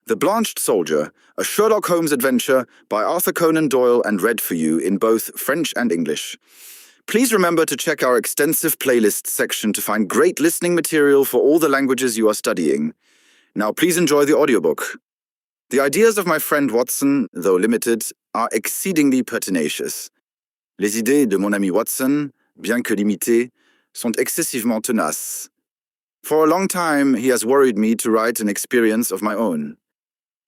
The Blanched Soldier, a Sherlock Holmes adventure by Arthur Conan Doyle and read for you in both French and English. Please remember to check our extensive playlists section to find great listening material for all the languages you are studying. Now please enjoy the audiobook. The ideas of my friend Watson, though limited, are exceedingly pertinacious. Les idées de mon ami Watson, bien que limitées, sont excessivement tenaces. For a long time, he has worried me to write an experience of my own.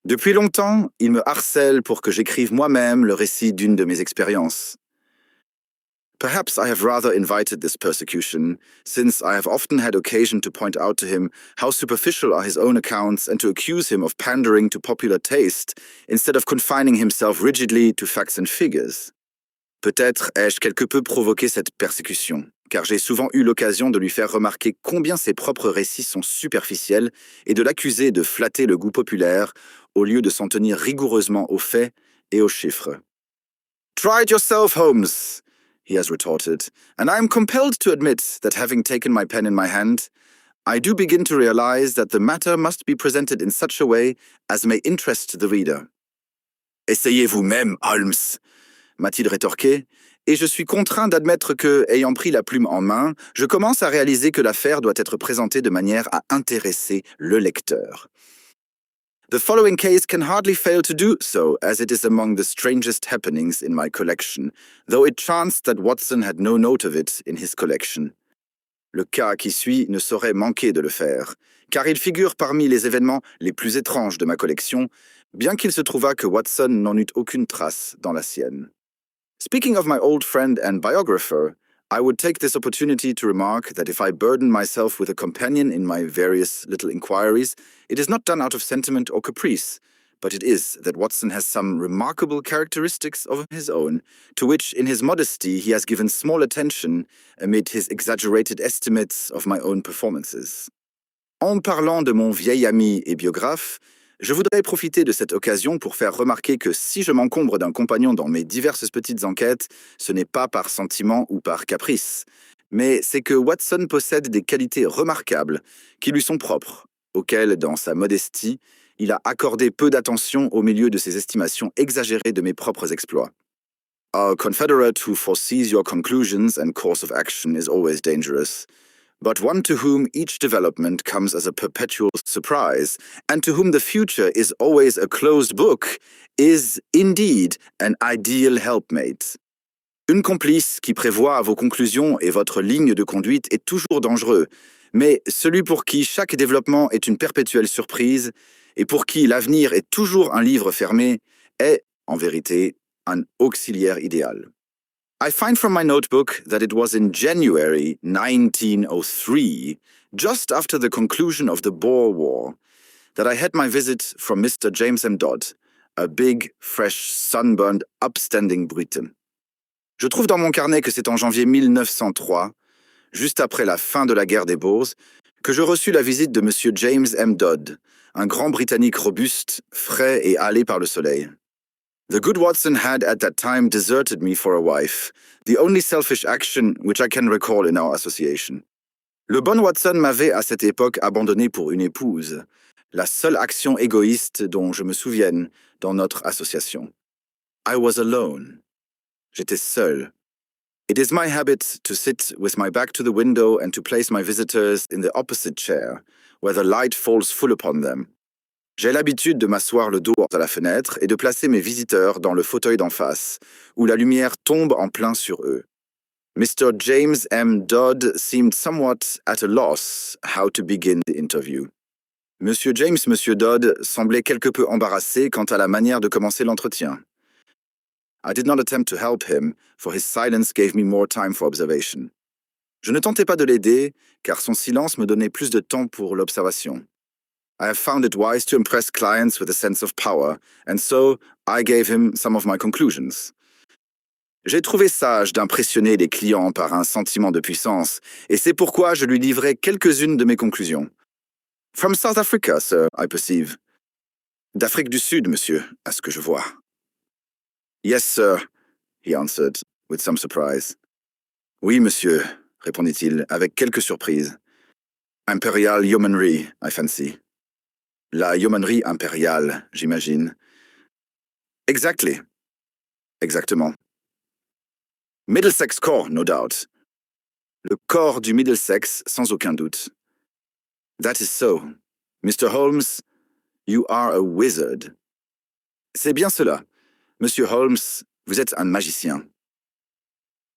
Depuis longtemps, il me harcèle pour que j'écrive moi-même le récit d'une de mes expériences. Perhaps I have rather invited this persecution, since I have often had occasion to point out to him how superficial are his own accounts and to accuse him of pandering to popular taste, instead of confining himself rigidly to facts and figures. Peut-être ai-je quelque peu provoqué cette persécution, car j'ai souvent eu l'occasion de lui faire remarquer combien ses propres récits sont superficiels et de l'accuser de flatter le goût populaire au lieu de s'en tenir rigoureusement aux faits et aux chiffres. "Try it yourself, Holmes," he has retorted, and I am compelled to admit that having taken my pen in my hand, I do begin to realize that the matter must be presented in such a way as may interest the reader. "Essayez vous-même, Holmes," m'a-t-il rétorqué, et je suis contraint d'admettre que, ayant pris la plume en main, je commence à réaliser que l'affaire doit être présentée de manière à intéresser le lecteur. The following case can hardly fail to do so, as it is among the strangest happenings in my collection, though it chanced that Watson had no note of it in his collection. Le cas qui suit ne saurait manquer de le faire, car il figure parmi les événements les plus étranges de ma collection, bien qu'il se trouvât que Watson n'en eût aucune trace dans la sienne. Speaking of my old friend and biographer, I would take this opportunity to remark that if I burden myself with a companion in my various little inquiries, it is not done out of sentiment or caprice, but it is that Watson has some remarkable characteristics of his own, to which in his modesty he has given small attention amid his exaggerated estimates of my own performances. En parlant de mon vieil ami et biographe, je voudrais profiter de cette occasion pour faire remarquer que si je m'encombre d'un compagnon dans mes diverses petites enquêtes, ce n'est pas par sentiment ou par caprice, mais c'est que Watson possède des qualités remarquables qui lui sont propres, auxquelles, dans sa modestie, il a accordé peu d'attention au milieu de ses estimations exagérées de mes propres exploits. A confederate who foresees your conclusions and course of action is always dangerous, but one to whom each development comes as a perpetual surprise, and to whom the future is always a closed book, is indeed an ideal helpmate. Une complice qui prévoit vos conclusions et votre ligne de conduite est toujours dangereux, mais celui pour qui chaque développement est une perpétuelle surprise, et pour qui l'avenir est toujours un livre fermé, est, en vérité, un auxiliaire idéal. I find from my notebook that it was in January 1903, just after the conclusion of the Boer War, that I had my visit from Mr. James M. Dodd, a big, fresh, sunburned, upstanding Briton. Je trouve dans mon carnet que c'est en janvier 1903, juste après la fin de la guerre des Boers, que je reçus la visite de Monsieur James M. Dodd, un grand Britannique robuste, frais et hâlé par le soleil. The good Watson had at that time deserted me for a wife, the only selfish action which I can recall in our association. Le bon Watson m'avait à cette époque abandonné pour une épouse, la seule action égoïste dont je me souvienne dans notre association. I was alone. J'étais seul. It is my habit to sit with my back to the window and to place my visitors in the opposite chair, where the light falls full upon them. J'ai l'habitude de m'asseoir le dos à la fenêtre et de placer mes visiteurs dans le fauteuil d'en face, où la lumière tombe en plein sur eux. Mr. James M. Dodd seemed somewhat at a loss how to begin the interview. Monsieur Dodd semblait quelque peu embarrassé quant à la manière de commencer l'entretien. I did not attempt to help him, for his silence gave me more time for observation. Je ne tentais pas de l'aider, car son silence me donnait plus de temps pour l'observation. I have found it wise to impress clients with a sense of power, and so I gave him some of my conclusions. J'ai trouvé sage d'impressionner les clients par un sentiment de puissance, et c'est pourquoi je lui livrai quelques-unes de mes conclusions. From South Africa, sir, I perceive. D'Afrique du Sud, monsieur, à ce que je vois. Yes, sir, he answered, with some surprise. Oui, monsieur, répondit-il, avec quelque surprise. Imperial yeomanry, I fancy. La yeomanry impériale, j'imagine. Exactly. Exactement. Middlesex Corps, no doubt. Le corps du Middlesex, sans aucun doute. That is so. Mr. Holmes, you are a wizard. C'est bien cela. Monsieur Holmes, vous êtes un magicien.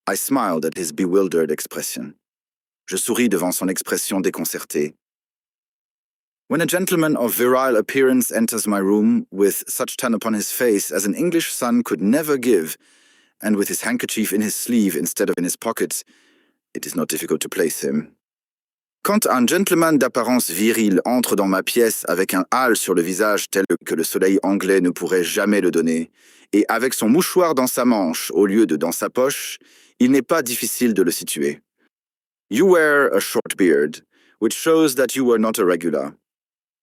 I smiled at his bewildered expression. Je souris devant son expression déconcertée. When a gentleman of virile appearance enters my room with such tan upon his face as an English son could never give, and with his handkerchief in his sleeve instead of in his pocket, it is not difficult to place him. Quand un gentleman d'apparence virile entre dans ma pièce avec un hâle sur le visage tel que le soleil anglais ne pourrait jamais le donner, et avec son mouchoir dans sa manche au lieu de dans sa poche, il n'est pas difficile de le situer. You wear a short beard, which shows that you were not a regular.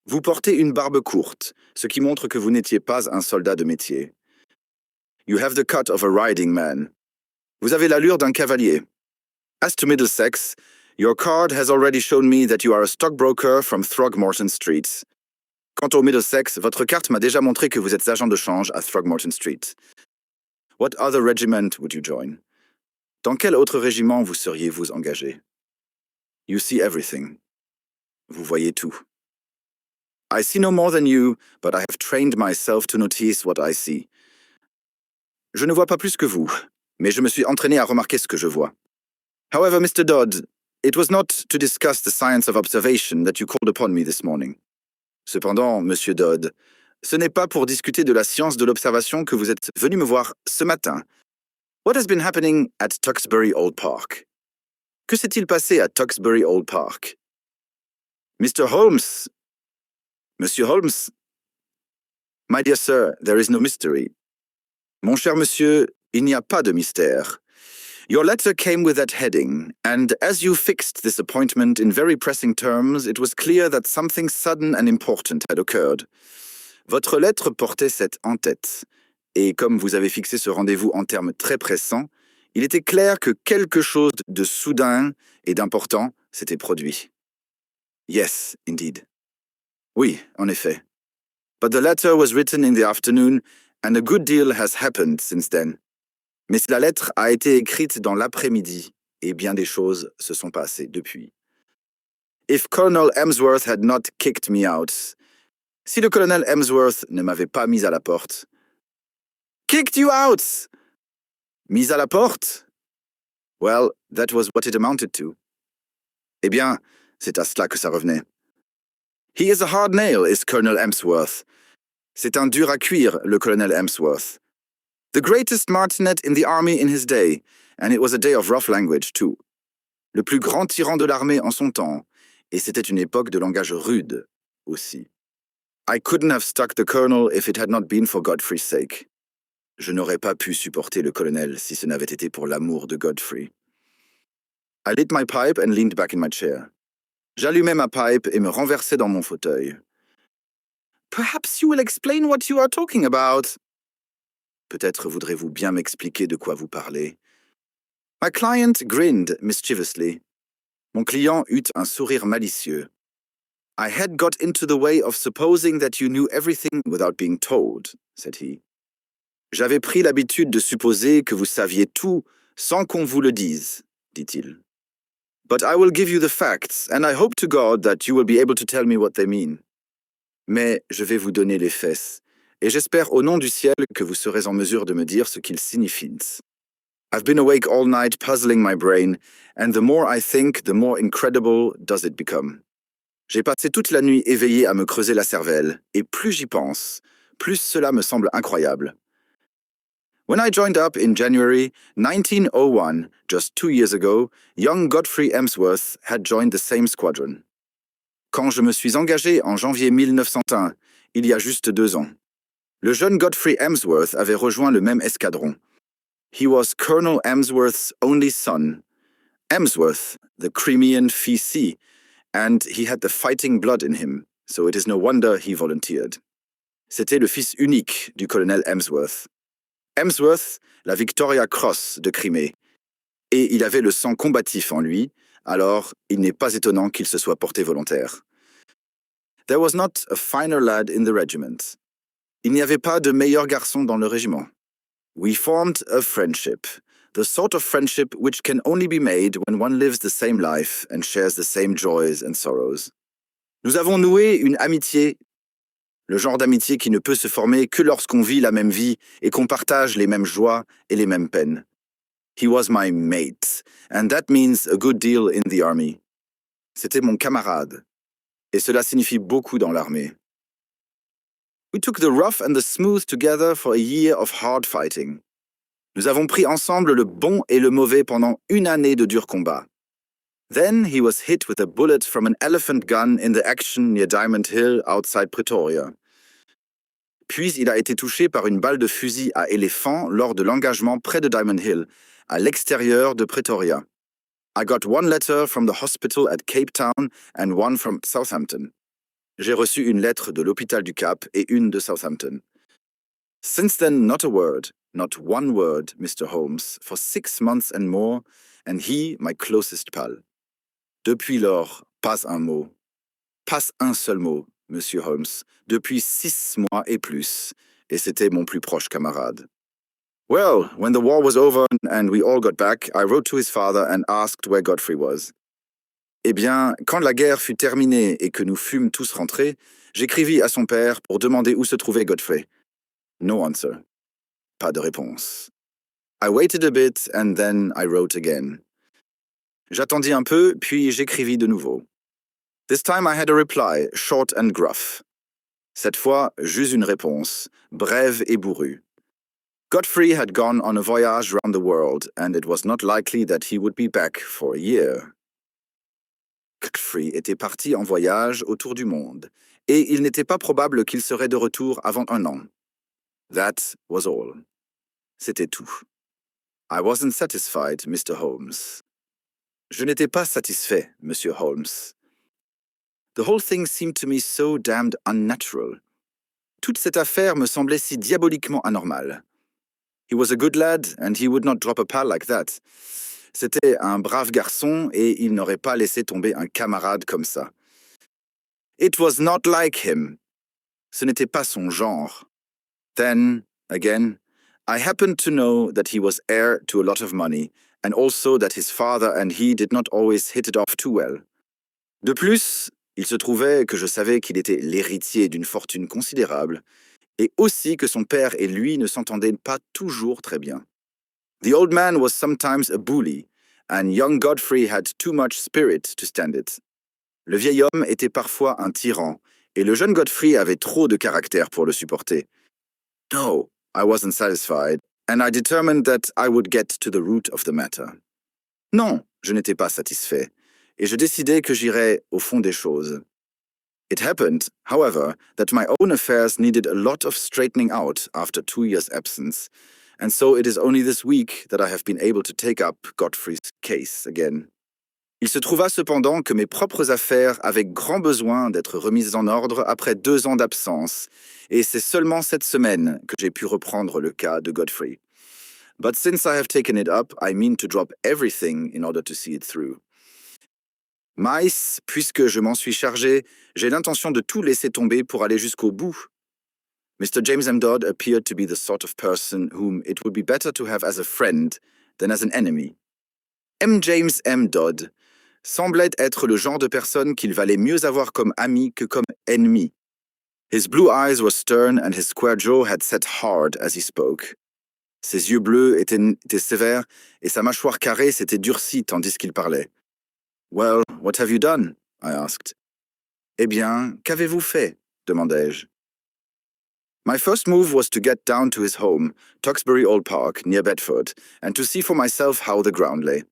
Vous portez une barbe courte, ce qui montre que vous n'étiez pas un soldat de métier. You have the cut of a riding man. Vous avez l'allure d'un cavalier. As to Middlesex, your card has already shown me that you are a stockbroker from Throgmorton Street. Quant au Middlesex, votre carte m'a déjà montré que vous êtes agent de change à Throgmorton Street. What other regiment would you join? Dans quel autre régiment vous seriez-vous engagé? You see everything. Vous voyez tout. I see no more than you, but I have trained myself to notice what I see. Je ne vois pas plus que vous, mais je me suis entraîné à remarquer ce que je vois. However, Mr. Dodd, it was not to discuss the science of observation that you called upon me this morning. Cependant, Monsieur Dodd, ce n'est pas pour discuter de la science de l'observation que vous êtes venu me voir ce matin. What has been happening at Tuxbury Old Park? Que s'est-il passé à Tuxbury Old Park? Mr. Holmes! Monsieur Holmes? My dear sir, there is no mystery. Mon cher monsieur, il n'y a pas de mystère. Your letter came with that heading, and as you fixed this appointment in very pressing terms, it was clear that something sudden and important had occurred. Votre lettre portait cette en-tête, et comme vous avez fixé ce rendez-vous en termes très pressants, il était clair que quelque chose de soudain et d'important s'était produit. Yes, indeed. Oui, en effet. But the letter was written in the afternoon, and a good deal has happened since then. Mais la lettre a été écrite dans l'après-midi, et bien des choses se sont passées depuis. If Colonel Emsworth had not kicked me out, si le colonel Emsworth ne m'avait pas mis à la porte. Kicked you out! Mis à la porte? Well, that was what it amounted to. Eh bien, c'est à cela que ça revenait. He is a hard nail, is Colonel Emsworth. C'est un dur à cuire, le colonel Emsworth. The greatest martinet in the army in his day, and it was a day of rough language, too. Le plus grand tyran de l'armée en son temps, et c'était une époque de langage rude, aussi. I couldn't have stuck the colonel if it had not been for Godfrey's sake. Je n'aurais pas pu supporter le colonel si ce n'avait été pour l'amour de Godfrey. I lit my pipe and leaned back in my chair. J'allumai ma pipe et me renversai dans mon fauteuil. Perhaps you will explain what you are talking about. Peut-être voudrez-vous bien m'expliquer de quoi vous parlez. My client grinned mischievously. Mon client eut un sourire malicieux. I had got into the way of supposing that you knew everything without being told, said he. J'avais pris l'habitude de supposer que vous saviez tout sans qu'on vous le dise, dit-il. But I will give you the facts, and I hope to God that you will be able to tell me what they mean. Mais je vais vous donner les faits, et j'espère au nom du ciel que vous serez en mesure de me dire ce qu'ils signifient. I've been awake all night puzzling my brain, and the more I think, the more incredible does it become. J'ai passé toute la nuit éveillé à me creuser la cervelle, et plus j'y pense, plus cela me semble incroyable. When I joined up in January 1901, just 2 years ago, young Godfrey Emsworth had joined the same squadron. Quand je me suis engagé en janvier 1901, il y a juste 2 ans, le jeune Godfrey Emsworth avait rejoint le même escadron. He was Colonel Emsworth's only son. Emsworth, the Crimean fils, and he had the fighting blood in him, so it is no wonder he volunteered. C'était le fils unique du colonel Emsworth. Emsworth, la Victoria Cross de Crimée. Et il avait le sang combatif en lui, alors il n'est pas étonnant qu'il se soit porté volontaire. There was not a finer lad in the regiment. Il n'y avait pas de meilleur garçon dans le régiment. We formed a friendship, the sort of friendship which can only be made when one lives the same life and shares the same joys and sorrows. Nous avons noué une amitié, le genre d'amitié qui ne peut se former que lorsqu'on vit la même vie et qu'on partage les mêmes joies et les mêmes peines. He was my mate, and that means a good deal in the army. C'était mon camarade, et cela signifie beaucoup dans l'armée. We took the rough and the smooth together for a year of hard fighting. Nous avons pris ensemble le bon et le mauvais pendant une année de durs combats. Then he was hit with a bullet from an elephant gun in the action near Diamond Hill outside Pretoria. Puis il a été touché par une balle de fusil à éléphant lors de l'engagement près de Diamond Hill, à l'extérieur de Pretoria. I got one letter from the hospital at Cape Town and one from Southampton. J'ai reçu une lettre de l'hôpital du Cap et une de Southampton. Since then, not a word, not one word, Mr. Holmes, for 6 months and more, and he, my closest pal. Depuis lors, pas un mot. Pas un seul mot, Monsieur Holmes, depuis 6 mois et plus, et c'était mon plus proche camarade. Well, when the war was over and we all got back, I wrote to his father and asked where Godfrey was. Eh bien, quand la guerre fut terminée et que nous fûmes tous rentrés, j'écrivis à son père pour demander où se trouvait Godfrey. No answer. Pas de réponse. I waited a bit and then I wrote again. J'attendis un peu, puis j'écrivis de nouveau. This time I had a reply, short and gruff. Cette fois, j'eus une réponse, brève et bourrue. Godfrey had gone on a voyage round the world, and it was not likely that he would be back for a year. Godfrey était parti en voyage autour du monde, et il n'était pas probable qu'il serait de retour avant un an. That was all. C'était tout. I wasn't satisfied, Mr. Holmes. Je n'étais pas satisfait, Monsieur Holmes. The whole thing seemed to me so damned unnatural. Toute cette affaire me semblait si diaboliquement anormale. He was a good lad, and he would not drop a pal like that. C'était un brave garçon, et il n'aurait pas laissé tomber un camarade comme ça. It was not like him. Ce n'était pas son genre. Then, again, I happened to know that he was heir to a lot of money, and also that his father and he did not always hit it off too well. De plus, il se trouvait que je savais qu'il était l'héritier d'une fortune considérable, et aussi que son père et lui ne s'entendaient pas toujours très bien. The old man was sometimes a bully, and young Godfrey had too much spirit to stand it. Le vieil homme était parfois un tyran, et le jeune Godfrey avait trop de caractère pour le supporter. No, I wasn't satisfied, and I determined that I would get to the root of the matter. Non, je n'étais pas satisfait, et je décidai que j'irais au fond des choses. It happened, however, that my own affairs needed a lot of straightening out after 2 years' absence, and so it is only this week that I have been able to take up Godfrey's case again. Il se trouva cependant que mes propres affaires avaient grand besoin d'être remises en ordre après 2 ans d'absence, et c'est seulement cette semaine que j'ai pu reprendre le cas de Godfrey. But since I have taken it up, I mean to drop everything in order to see it through. Mais, puisque je m'en suis chargé, j'ai l'intention de tout laisser tomber pour aller jusqu'au bout. Mr. James M. Dodd appeared to be the sort of person whom it would be better to have as a friend than as an enemy. James M. Dodd semblait être le genre de personne qu'il valait mieux avoir comme ami que comme ennemi. His blue eyes were stern and his square jaw had set hard as he spoke. Ses yeux bleus étaient sévères et sa mâchoire carrée s'était durcie tandis qu'il parlait. Well, what have you done? I asked. Eh bien, qu'avez-vous fait? Demandai-je. My first move was to get down to his home, Tuxbury Old Park, near Bedford, and to see for myself how the ground lay.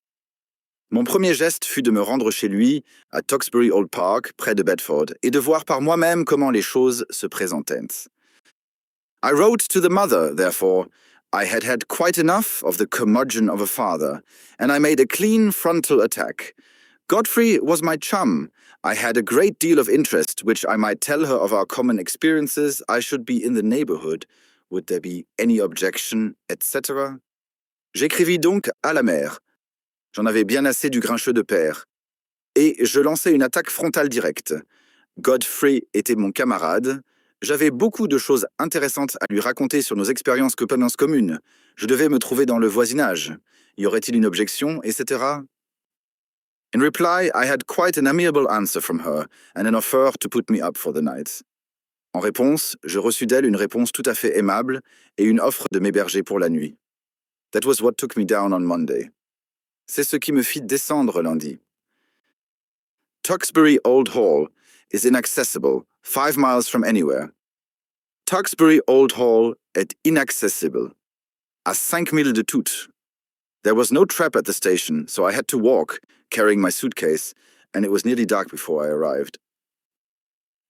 Mon premier geste fut de me rendre chez lui, à Tuxbury Old Park, près de Bedford, et de voir par moi-même comment les choses se présentaient. I wrote to the mother, therefore. I had had quite enough of the curmudgeon of a father, and I made a clean frontal attack. Godfrey was my chum. I had a great deal of interest, which I might tell her of our common experiences. I should be in the neighborhood. Would there be any objection, etc. J'écrivis donc à la mère. J'en avais bien assez du grincheux de père. Et je lançai une attaque frontale directe. Godfrey était mon camarade. J'avais beaucoup de choses intéressantes à lui raconter sur nos expériences communes. Je devais me trouver dans le voisinage. Y aurait-il une objection, etc. In reply, I had quite an amiable answer from her and an offer to put me up for the night. En réponse, je reçus d'elle une réponse tout à fait aimable et une offre de m'héberger pour la nuit. That was what took me down on Monday. C'est ce qui me fit descendre lundi. Tuxbury Old Hall is inaccessible, 5 miles from anywhere. Tuxbury Old Hall est inaccessible, à 5 milles de tout. There was no trap at the station, so I had to walk, carrying my suitcase, and it was nearly dark before I arrived.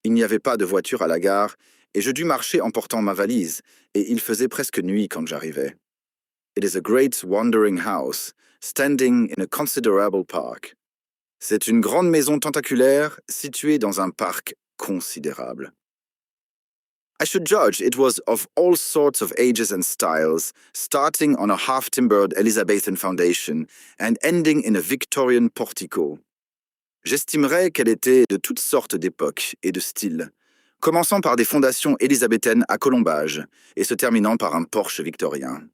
Il n'y avait pas de voiture à la gare, et je dus marcher en portant ma valise, et il faisait presque nuit quand j'arrivais. It is a great wandering house, standing in a considerable park. C'est une grande maison tentaculaire située dans un parc considérable. I should judge it was of all sorts of ages and styles, starting on a half-timbered Elizabethan foundation and ending in a Victorian portico. J'estimerais qu'elle était de toutes sortes d'époques et de styles, commençant par des fondations élisabéthaines à colombage et se terminant par un porche victorien.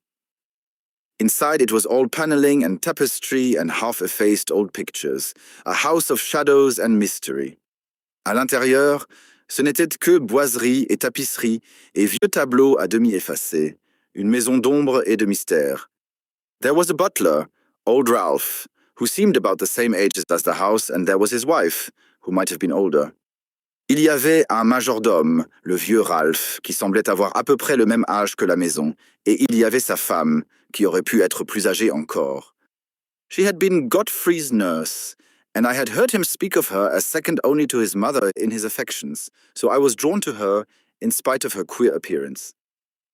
Inside it was all paneling and tapestry and half-effaced old pictures, a house of shadows and mystery. À l'intérieur, ce n'était que boiseries et tapisseries et vieux tableaux à demi effacés, une maison d'ombre et de mystère. There was a butler, old Ralph, who seemed about the same age as the house, and there was his wife, who might have been older. Il y avait un majordome, le vieux Ralph, qui semblait avoir à peu près le même âge que la maison, et il y avait sa femme, qui aurait pu être plus âgée encore. She had been Godfrey's nurse, and I had heard him speak of her as second only to his mother in his affections, so I was drawn to her in spite of her queer appearance.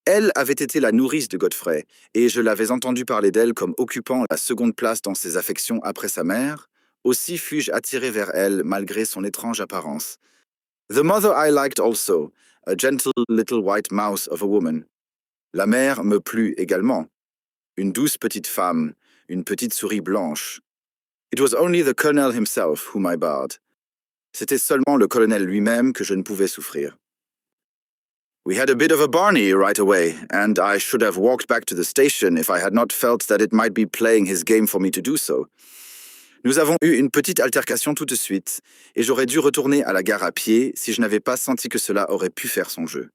Elle avait été la nourrice de Godfrey, et je l'avais entendu parler d'elle comme occupant la seconde place dans ses affections après sa mère, aussi fus-je attiré vers elle malgré son étrange apparence. The mother I liked also, a gentle little white mouse of a woman. La mère me plut également. Une douce petite femme, une petite souris blanche. It was only the colonel himself whom I barred. C'était seulement le colonel lui-même que je ne pouvais souffrir. We had a bit of a Barney right away, and I should have walked back to the station if I had not felt that it might be playing his game for me to do so. Nous avons eu une petite altercation tout de suite, et j'aurais dû retourner à la gare à pied si je n'avais pas senti que cela aurait pu faire son jeu.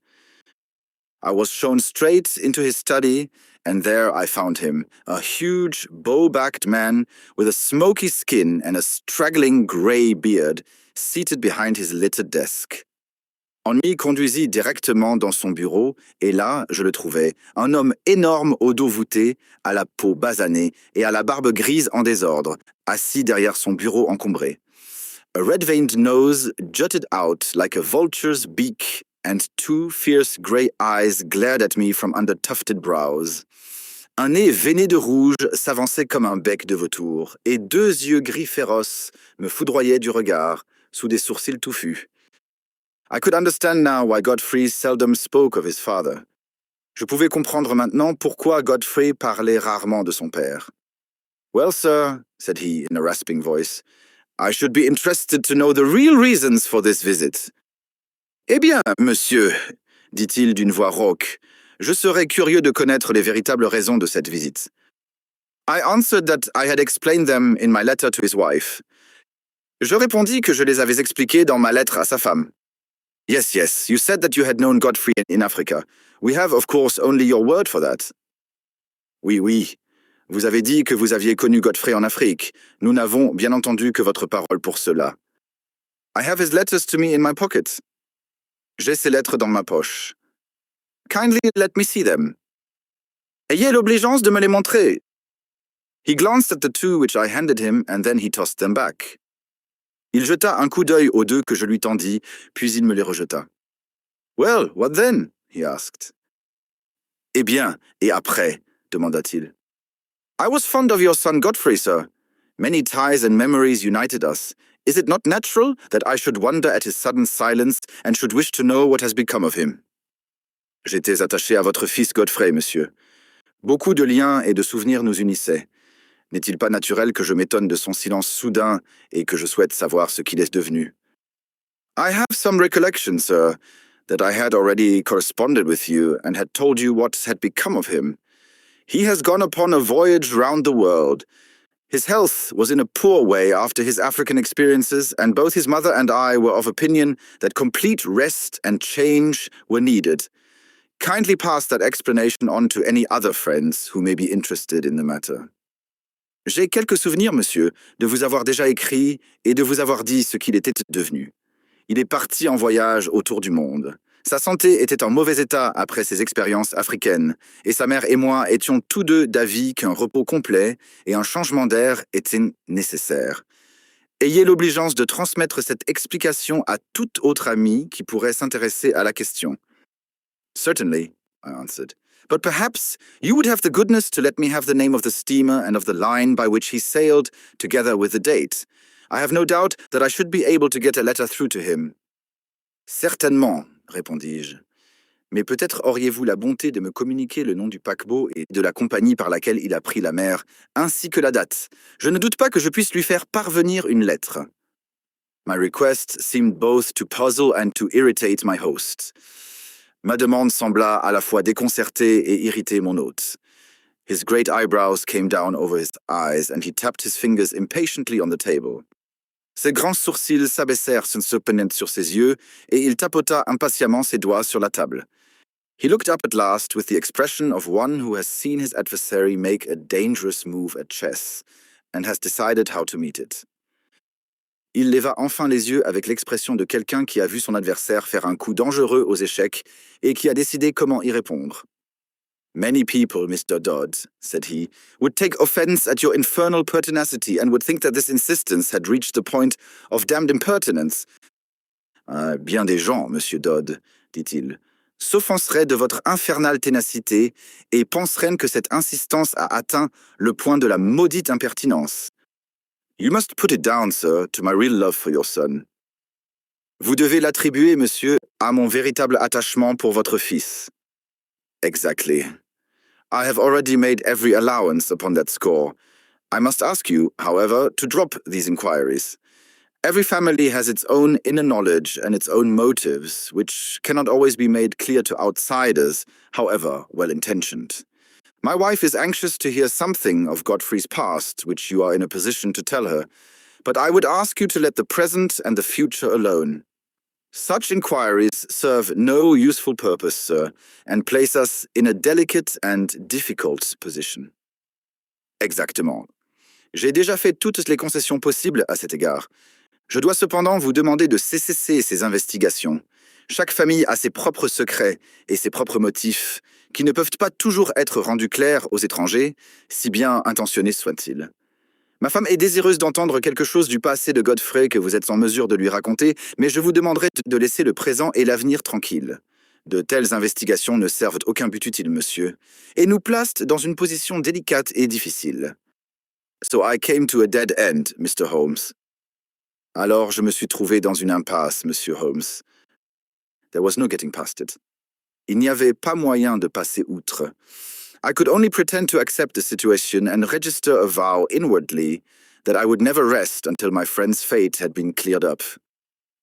I was shown straight into his study, and there I found him, a huge, bow-backed man with a smoky skin and a straggling grey beard, seated behind his littered desk. On m'y conduisit directement dans son bureau, et là, je le trouvai, un homme énorme au dos voûté, à la peau basanée et à la barbe grise en désordre, assis derrière son bureau encombré. A red-veined nose jutted out like a vulture's beak, and 2 fierce grey eyes glared at me from under tufted brows. Un nez veiné de rouge s'avançait comme un bec de vautour, et 2 yeux gris féroces me foudroyaient du regard, sous des sourcils touffus. I could understand now why Godfrey seldom spoke of his father. Je pouvais comprendre maintenant pourquoi Godfrey parlait rarement de son père. Well, sir, said he in a rasping voice, I should be interested to know the real reasons for this visit. Eh bien, monsieur, dit-il d'une voix rauque, je serais curieux de connaître les véritables raisons de cette visite. I answered that I had explained them in my letter to his wife. Je répondis que je les avais expliquées dans ma lettre à sa femme. Yes, you said that you had known Godfrey in Africa. We have, of course, only your word for that. Oui, vous avez dit que vous aviez connu Godfrey en Afrique. Nous n'avons, bien entendu, que votre parole pour cela. I have his letters to me in my pocket. J'ai ses lettres dans ma poche. Kindly let me see them. Ayez l'obligeance de me les montrer. He glanced at the 2 which I handed him, and then he tossed them back. Il jeta un coup d'œil aux 2 que je lui tendis, puis il me les rejeta. Well, what then? He asked. Eh bien, et après? Demanda-t-il. I was fond of your son Godfrey, sir. Many ties and memories united us. Is it not natural that I should wonder at his sudden silence and should wish to know what has become of him? J'étais attaché à votre fils Godfrey, monsieur. Beaucoup de liens et de souvenirs nous unissaient. N'est-il pas naturel que je m'étonne de son silence soudain et que je souhaite savoir ce qu'il est devenu? I have some recollection, sir, that I had already corresponded with you and had told you what had become of him. He has gone upon a voyage round the world. His health was in a poor way after his African experiences, and both his mother and I were of opinion that complete rest and change were needed. Kindly pass that explanation on to any other friends who may be interested in the matter. J'ai quelques souvenirs, monsieur, de vous avoir déjà écrit et de vous avoir dit ce qu'il était devenu. Il est parti en voyage autour du monde. Sa santé était en mauvais état après ses expériences africaines, et sa mère et moi étions tous deux d'avis qu'un repos complet et un changement d'air étaient nécessaires. Ayez l'obligeance de transmettre cette explication à tout autre ami qui pourrait s'intéresser à la question. Certainly, I answered. But perhaps you would have the goodness to let me have the name of the steamer and of the line by which he sailed, together with the date. I have no doubt that I should be able to get a letter through to him. Certainement, répondis-je. Mais peut-être auriez-vous la bonté de me communiquer le nom du paquebot et de la compagnie par laquelle il a pris la mer, ainsi que la date. Je ne doute pas que je puisse lui faire parvenir une lettre. My request seemed both to puzzle and to irritate my host. Ma demande sembla à la fois déconcerter et irriter mon hôte. His great eyebrows came down over his eyes, and he tapped his fingers impatiently on the table. Ses grands sourcils s'abaissèrent sur ses yeux, et il tapota impatiemment ses doigts sur la table. He looked up at last with the expression of one who has seen his adversary make a dangerous move at chess, and has decided how to meet it. Il leva enfin les yeux avec l'expression de quelqu'un qui a vu son adversaire faire un coup dangereux aux échecs et qui a décidé comment y répondre. Many people, Mr. Dodd, said he, would take offense at your infernal pertinacity and would think that this insistence had reached the point of damned impertinence. Bien des gens, Monsieur Dodd, dit-il, s'offenseraient de votre infernale ténacité et penseraient que cette insistance a atteint le point de la maudite impertinence. You must put it down, sir, to my real love for your son. Vous devez l'attribuer, monsieur, à mon véritable attachement pour votre fils. Exactly. I have already made every allowance upon that score. I must ask you, however, to drop these inquiries. Every family has its own inner knowledge and its own motives, which cannot always be made clear to outsiders, however well-intentioned. My wife is anxious to hear something of Godfrey's past, which you are in a position to tell her, but I would ask you to let the present and the future alone. Such inquiries serve no useful purpose, sir, and place us in a delicate and difficult position. Exactement. J'ai déjà fait toutes les concessions possibles à cet égard. Je dois cependant vous demander de cesser ces investigations. Chaque famille a ses propres secrets et ses propres motifs, qui ne peuvent pas toujours être rendus clairs aux étrangers, si bien intentionnés soient-ils. Ma femme est désireuse d'entendre quelque chose du passé de Godfrey que vous êtes en mesure de lui raconter, mais je vous demanderai de laisser le présent et l'avenir tranquilles. De telles investigations ne servent aucun but utile, monsieur, et nous placent dans une position délicate et difficile. So I came to a dead end, Mr. Holmes. Alors je me suis trouvé dans une impasse, Monsieur Holmes. There was no getting past it. Il n'y avait pas moyen de passer outre. I could only pretend to accept the situation and register a vow inwardly that I would never rest until my friend's fate had been cleared up.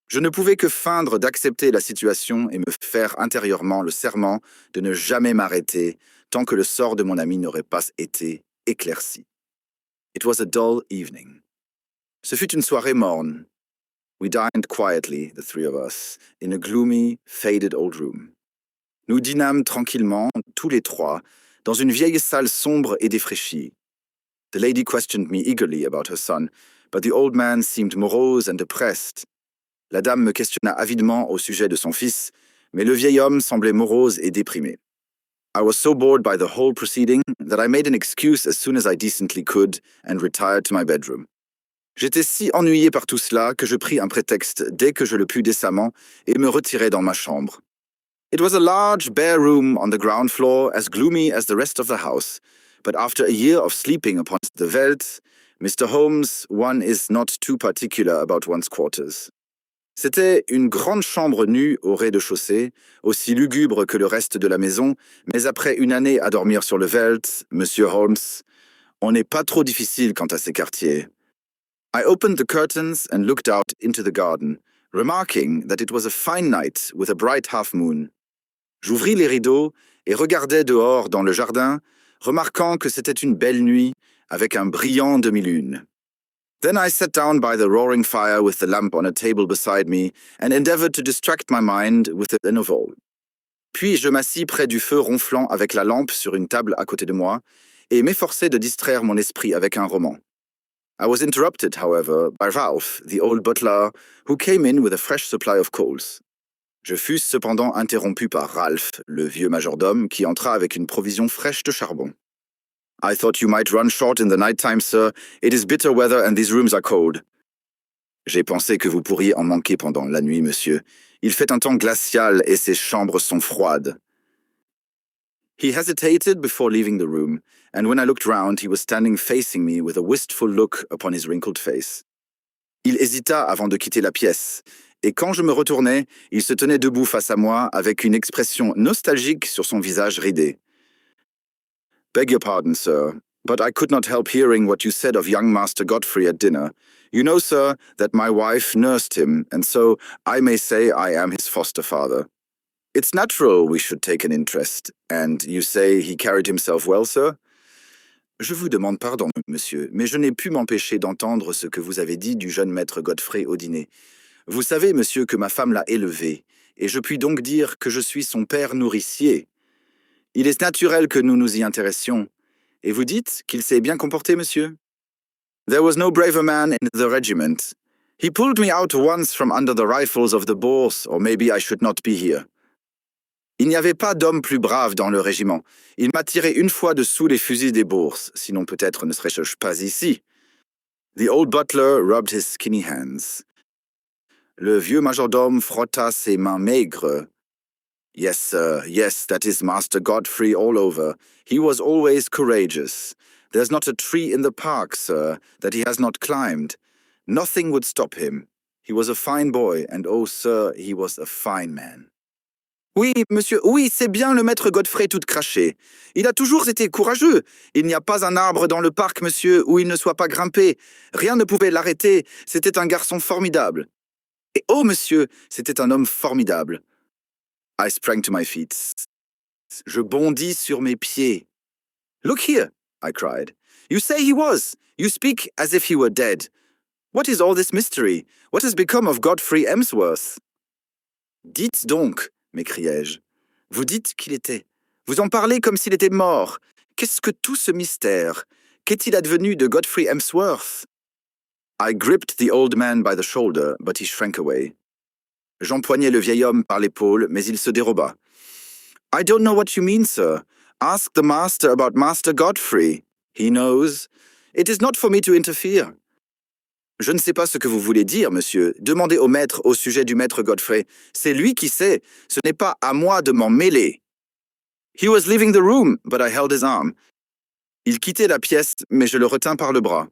Je ne pouvais que feindre d'accepter la situation et me faire intérieurement le serment de ne jamais m'arrêter tant que le sort de mon ami n'aurait pas été éclairci. It was a dull evening. Ce fut une soirée morne. We dined quietly, the three of us, in a gloomy, faded old room. Nous dînâmes tranquillement, tous les trois, dans une vieille salle sombre et défraîchie. The lady questioned me eagerly about her son, but the old man seemed morose and depressed. La dame me questionna avidement au sujet de son fils, mais le vieil homme semblait morose et déprimé. I was so bored by the whole proceeding that I made an excuse as soon as I decently could and retired to my bedroom. J'étais si ennuyé par tout cela que je pris un prétexte dès que je le pus décemment et me retirai dans ma chambre. It was a large, bare room on the ground floor, as gloomy as the rest of the house, but after a year of sleeping upon the veldt, Mr. Holmes, one is not too particular about one's quarters. C'était une grande chambre nue au rez-de-chaussée, aussi lugubre que le reste de la maison, mais après une année à dormir sur le veldt, Monsieur Holmes, on n'est pas trop difficile quant à ces quartiers. I opened the curtains and looked out into the garden, remarking that it was a fine night with a bright half-moon. J'ouvris les rideaux et regardai dehors dans le jardin, remarquant que c'était une belle nuit avec un brillant demi-lune. Then I sat down by the roaring fire with the lamp on a table beside me and endeavored to distract my mind with a novel. Puis je m'assis près du feu ronflant avec la lampe sur une table à côté de moi et m'efforçai de distraire mon esprit avec un roman. I was interrupted, however, by Ralph, the old butler, who came in with a fresh supply of coals. Je fus cependant interrompu par Ralph, le vieux majordome, qui entra avec une provision fraîche de charbon. I thought you might run short in the night time, sir. It is bitter weather and these rooms are cold. J'ai pensé que vous pourriez en manquer pendant la nuit, monsieur. Il fait un temps glacial et ces chambres sont froides. He hesitated before leaving the room, and when I looked round, he was standing facing me with a wistful look upon his wrinkled face. Il hésita avant de quitter la pièce, et quand je me retournai, il se tenait debout face à moi avec une expression nostalgique sur son visage ridé. Beg your pardon, sir, but I could not help hearing what you said of young Master Godfrey at dinner. You know, sir, that my wife nursed him, and so I may say I am his foster father. It's natural we should take an interest, and you say he carried himself well, sir? Je vous demande pardon, monsieur, mais je n'ai pu m'empêcher d'entendre ce que vous avez dit du jeune maître Godfrey au dîner. Vous savez, monsieur, que ma femme l'a élevé, et je puis donc dire que je suis son père nourricier. Il est naturel que nous nous y intéressions. Et vous dites qu'il s'est bien comporté, monsieur? There was no braver man in the regiment. He pulled me out once from under the rifles of the Boers, or maybe I should not be here. Il n'y avait pas d'homme plus brave dans le régiment. Il m'a tiré une fois de sous les fusils des Boers, sinon peut-être ne serais-je pas ici. The old butler rubbed his skinny hands. Le vieux majordome frotta ses mains maigres. Yes, sir, yes, that is Master Godfrey all over. He was always courageous. There's not a tree in the park, sir, that he has not climbed. Nothing would stop him. He was a fine boy, and oh, sir, he was a fine man. Oui, monsieur, oui, c'est bien le maître Godfrey tout craché. Il a toujours été courageux. Il n'y a pas un arbre dans le parc, monsieur, où il ne soit pas grimpé. Rien ne pouvait l'arrêter. C'était un garçon formidable. Et oh, monsieur, c'était un homme formidable. I sprang to my feet. Je bondis sur mes pieds. Look here, I cried. You say he was. You speak as if he were dead. What is all this mystery? What has become of Godfrey Emsworth? Dites donc, m'écriai-je. Vous dites qu'il était. Vous en parlez comme s'il était mort. Qu'est-ce que tout ce mystère? Qu'est-il advenu de Godfrey Emsworth? I gripped the old man by the shoulder, but he shrank away. J'empoignai le vieil homme par l'épaule, mais il se déroba. I don't know what you mean, sir. Ask the master about Master Godfrey. He knows. It is not for me to interfere. Je ne sais pas ce que vous voulez dire, monsieur. Demandez au maître au sujet du maître Godfrey. C'est lui qui sait. Ce n'est pas à moi de m'en mêler. He was leaving the room, but I held his arm. Il quittait la pièce, mais je le retins par le bras.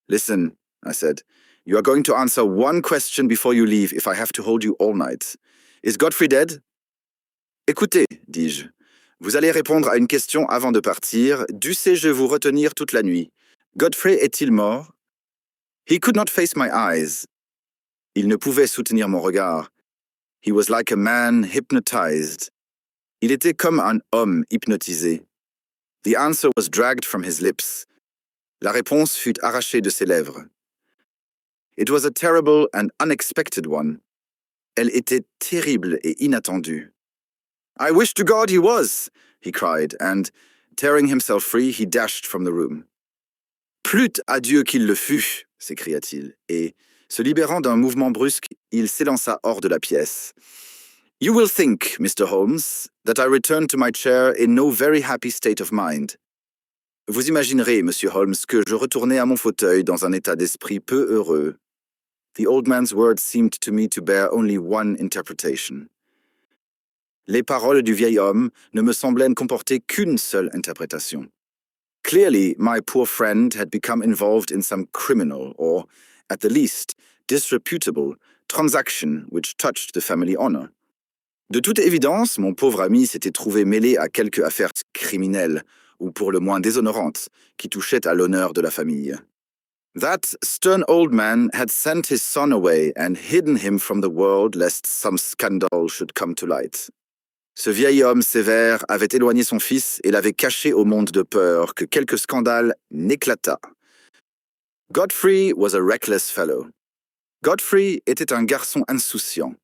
Listen, I said. You are going to answer one question before you leave if I have to hold you all night. Is Godfrey dead? Écoutez, dis-je. Vous allez répondre à une question avant de partir. Dussé-je vous retenir toute la nuit? Godfrey est-il mort? He could not face my eyes. Il ne pouvait soutenir mon regard. He was like a man hypnotized. Il était comme un homme hypnotisé. The answer was dragged from his lips. La réponse fut arrachée de ses lèvres. It was a terrible and unexpected one. Elle était terrible et inattendue. I wish to God he was, he cried, and, tearing himself free, he dashed from the room. Plût à Dieu qu'il le fût, s'écria-t-il, et, se libérant d'un mouvement brusque, il s'élança hors de la pièce. You will think, Mr. Holmes, that I returned to my chair in no very happy state of mind. Vous imaginerez, Monsieur Holmes, que je retournai à mon fauteuil dans un état d'esprit peu heureux. The old man's words seemed to me to bear only one interpretation. Les paroles du vieil homme ne me semblaient comporter qu'une seule interprétation. Clearly, my poor friend had become involved in some criminal, or, at the least, disreputable, transaction which touched the family honor. De toute évidence, mon pauvre ami s'était trouvé mêlé à quelque affaire criminelle, ou pour le moins déshonorante, qui touchait à l'honneur de la famille. That stern old man had sent his son away and hidden him from the world lest some scandal should come to light. Ce vieil homme sévère avait éloigné son fils et l'avait caché au monde de peur que quelque scandale n'éclatât. Godfrey was a reckless fellow. Godfrey était un garçon insouciant.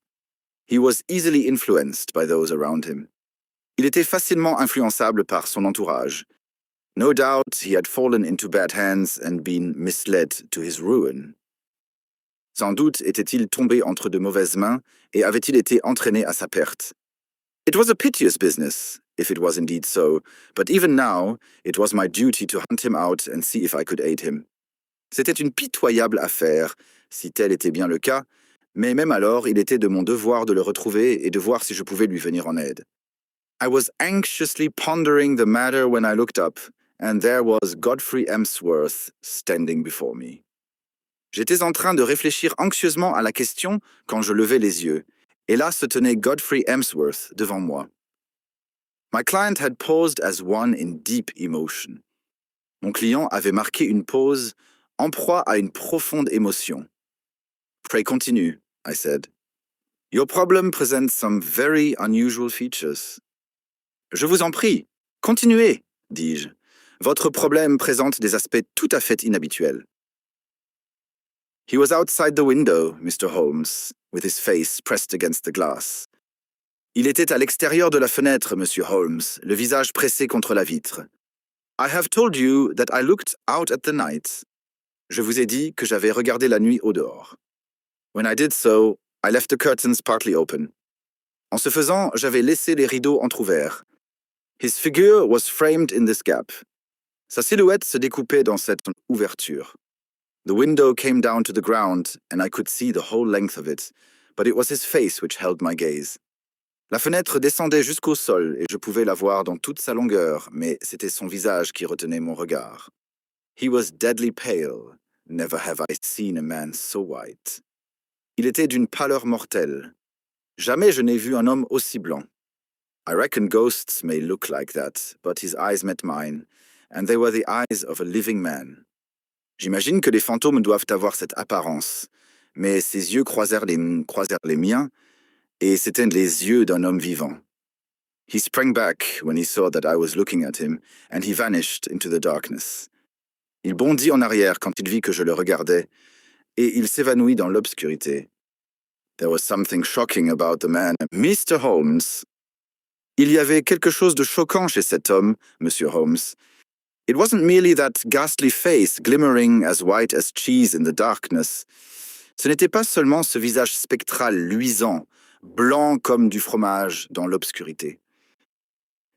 He was easily influenced by those around him. Il était facilement influençable par son entourage. No doubt he had fallen into bad hands and been misled to his ruin. Sans doute était-il tombé entre de mauvaises mains et avait-il été entraîné à sa perte. It was a piteous business, if it was indeed so, but even now, it was my duty to hunt him out and see if I could aid him. C'était une pitoyable affaire, si tel était bien le cas, mais même alors, il était de mon devoir de le retrouver et de voir si je pouvais lui venir en aide. I was anxiously pondering the matter when I looked up, and there was Godfrey Emsworth standing before me. J'étais en train de réfléchir anxieusement à la question quand je levai les yeux, et là se tenait Godfrey Emsworth devant moi. My client had paused as one in deep emotion. Mon client avait marqué une pause, en proie à une profonde émotion. Pray continue, I said. Your problem presents some very unusual features. Je vous en prie, continuez, dis-je. Votre problème présente des aspects tout à fait inhabituels. He was outside the window, Mr. Holmes, with his face pressed against the glass. Il était à l'extérieur de la fenêtre, Monsieur Holmes, le visage pressé contre la vitre. I have told you that I looked out at the night. Je vous ai dit que j'avais regardé la nuit au dehors. When I did so, I left the curtains partly open. En ce faisant, j'avais laissé les rideaux entr'ouverts. His figure was framed in this gap. Sa silhouette se découpait dans cette ouverture. The window came down to the ground, and I could see the whole length of it, but it was his face which held my gaze. La fenêtre descendait jusqu'au sol, et je pouvais la voir dans toute sa longueur, mais c'était son visage qui retenait mon regard. He was deadly pale. Never have I seen a man so white. Il était d'une pâleur mortelle. Jamais je n'ai vu un homme aussi blanc. I reckon ghosts may look like that, but his eyes met mine, and they were the eyes of a living man. J'imagine que les fantômes doivent avoir cette apparence, mais ses yeux croisèrent les miens, et c'étaient les yeux d'un homme vivant. He sprang back when he saw that I was looking at him, and he vanished into the darkness. Il bondit en arrière quand il vit que je le regardais, et il s'évanouit dans l'obscurité. There was something shocking about the man, Mr. Holmes. Il y avait quelque chose de choquant chez cet homme, Monsieur Holmes. It wasn't merely that ghastly face glimmering as white as cheese in the darkness. Ce n'était pas seulement ce visage spectral luisant, blanc comme du fromage dans l'obscurité.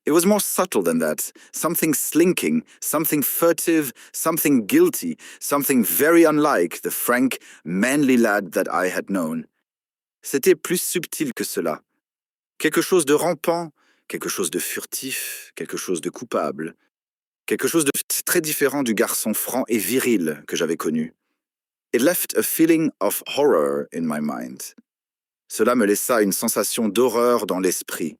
It was more subtle than that, something slinking, something furtive, something guilty, something very unlike the frank, manly lad that I had known. C'était plus subtil que cela. Quelque chose de rampant, quelque chose de furtif, quelque chose de coupable. Quelque chose de très différent du garçon franc et viril que j'avais connu. It left a feeling of horror in my mind. Cela me laissa une sensation d'horreur dans l'esprit.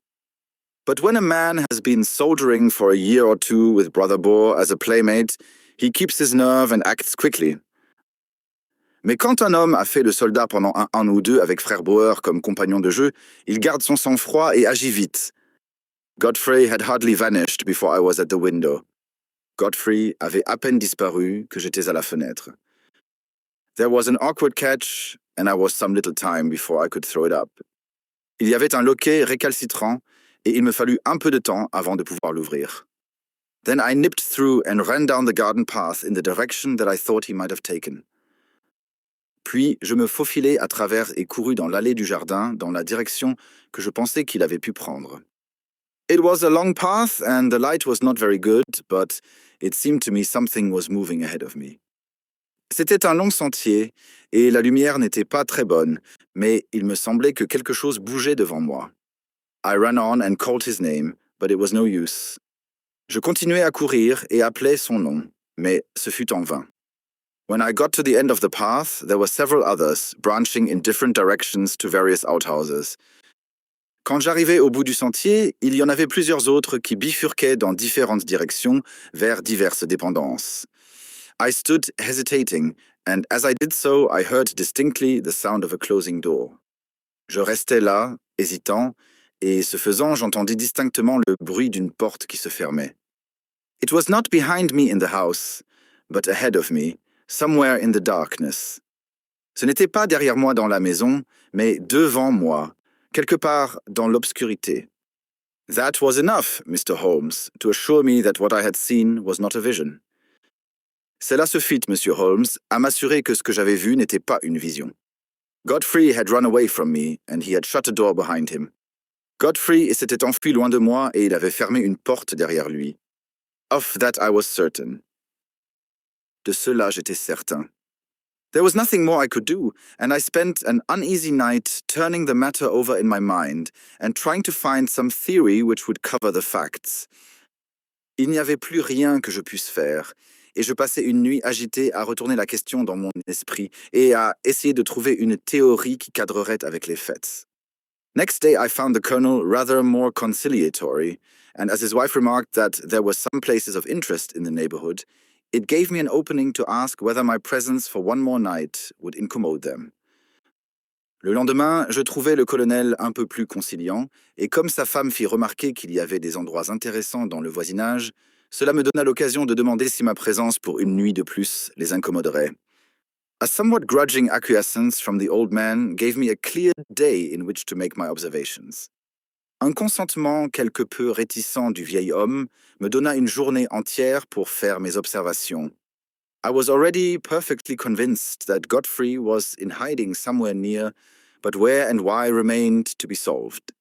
But when a man has been soldiering for a year or two with Brother Boar as a playmate, he keeps his nerve and acts quickly. Mais quand un homme a fait le soldat pendant un an ou deux avec Frère Boer comme compagnon de jeu, il garde son sang-froid et agit vite. Godfrey had hardly vanished before I was at the window. Godfrey avait à peine disparu que j'étais à la fenêtre. There was an awkward catch, and I was some little time before I could throw it up. Il y avait un loquet récalcitrant, et il me fallut un peu de temps avant de pouvoir l'ouvrir. Then I nipped through and ran down the garden path in the direction that I thought he might have taken. Puis je me faufilai à travers et courus dans l'allée du jardin dans la direction que je pensais qu'il avait pu prendre. It was a long path, and the light was not very good, but it seemed to me something was moving ahead of me. C'était un long sentier, et la lumière n'était pas très bonne, mais il me semblait que quelque chose bougeait devant moi. I ran on and called his name, but it was no use. Je continuai à courir et appelai son nom, mais ce fut en vain. When I got to the end of the path, there were several others, branching in different directions to various outhouses. Quand j'arrivai au bout du sentier, il y en avait plusieurs autres qui bifurquaient dans différentes directions vers diverses dépendances. I stood hesitating, and as I did so, I heard distinctly the sound of a closing door. Je restais là, hésitant, et ce faisant, j'entendis distinctement le bruit d'une porte qui se fermait. It was not behind me in the house, but ahead of me, somewhere in the darkness. Ce n'était pas derrière moi dans la maison, mais devant moi, quelque part dans l'obscurité. That was enough, Mr. Holmes, to assure me that what I had seen was not a vision. Cela suffit, Monsieur Holmes, à m'assurer que ce que j'avais vu n'était pas une vision. Godfrey had run away from me, and he had shut a door behind him. Godfrey s'était enfui loin de moi et il avait fermé une porte derrière lui. Of that I was certain. De cela j'étais certain. There was nothing more I could do, and I spent an uneasy night turning the matter over in my mind and trying to find some theory which would cover the facts. Il n'y avait plus rien que je puisse faire, et je passais une nuit agitée à retourner la question dans mon esprit et à essayer de trouver une théorie qui cadrerait avec les faits. Next day I found the colonel rather more conciliatory, and as his wife remarked that there were some places of interest in the neighborhood, it gave me an opening to ask whether my presence for one more night would incommode them. Le lendemain, je trouvai le colonel un peu plus conciliant, et comme sa femme fit remarquer qu'il y avait des endroits intéressants dans le voisinage, cela me donna l'occasion de demander si ma présence pour une nuit de plus les incommoderait. A somewhat grudging acquiescence from the old man gave me a clear day in which to make my observations. Un consentement quelque peu réticent du vieil homme me donna une journée entière pour faire mes observations. I was already perfectly convinced that Godfrey was in hiding somewhere near, but where and why remained to be solved.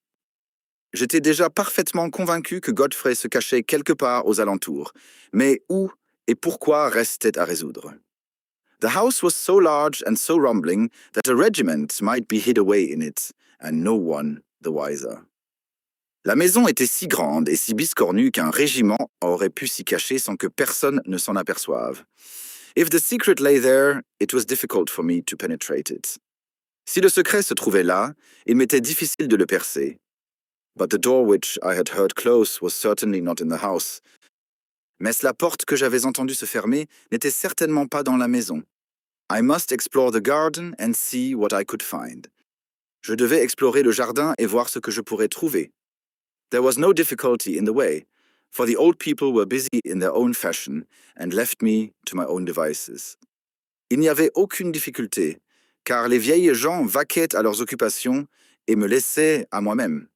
J'étais déjà parfaitement convaincu que Godfrey se cachait quelque part aux alentours, mais où et pourquoi restait à résoudre. The house was so large and so rumbling that a regiment might be hid away in it, and no one the wiser. La maison était si grande et si biscornue qu'un régiment aurait pu s'y cacher sans que personne ne s'en aperçoive. If the secret lay there, it was difficult for me to penetrate it. Si le secret se trouvait là, il m'était difficile de le percer. But the door which I had heard close was certainly not in the house. Mais la porte que j'avais entendue se fermer n'était certainement pas dans la maison. I must explore the garden and see what I could find. Je devais explorer le jardin et voir ce que je pourrais trouver. There was no difficulty in the way, for the old people were busy in their own fashion and left me to my own devices. Il n'y avait aucune difficulté, car les vieilles gens vaquaient à leurs occupations et me laissaient à moi-même.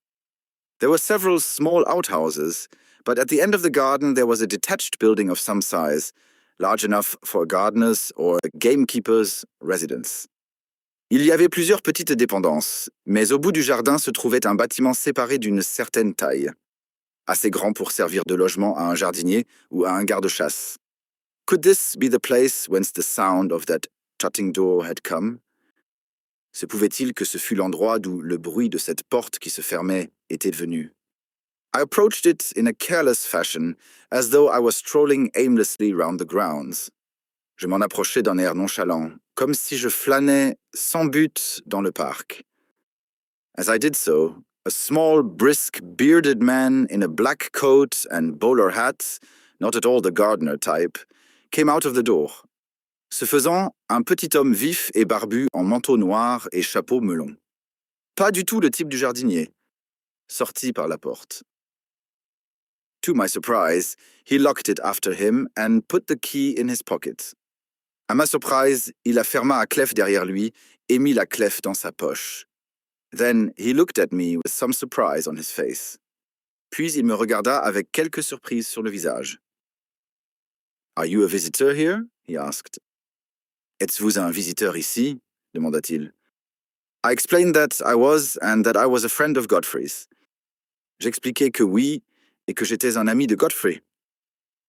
There were several small outhouses, but at the end of the garden there was a detached building of some size, large enough for a gardener's or a gamekeeper's residence. Il y avait plusieurs petites dépendances, mais au bout du jardin se trouvait un bâtiment séparé d'une certaine taille, assez grand pour servir de logement à un jardinier ou à un garde-chasse. Could this be the place whence the sound of that shutting door had come? Se pouvait-il que ce fût l'endroit d'où le bruit de cette porte qui se fermait était venu? I approached it in a careless fashion, as though I was strolling aimlessly round the grounds. Je m'en approchai d'un air nonchalant, comme si je flânais sans but dans le parc. As I did so, a small, brisk, bearded man in a black coat and bowler hat, not at all the gardener type, came out of the door. Ce faisant, un petit homme vif et barbu en manteau noir et chapeau melon. Pas du tout le type du jardinier. Sortit par la porte. To my surprise, he locked it after him and put the key in his pocket. À ma surprise, il la ferma à clef derrière lui et mit la clef dans sa poche. Then he looked at me with some surprise on his face. Puis il me regarda avec quelque surprise sur le visage. Are you a visitor here? He asked. Êtes-vous un visiteur ici? Demanda-t-il. I explained that I was and that I was a friend of Godfrey's. J'expliquai que oui et que j'étais un ami de Godfrey.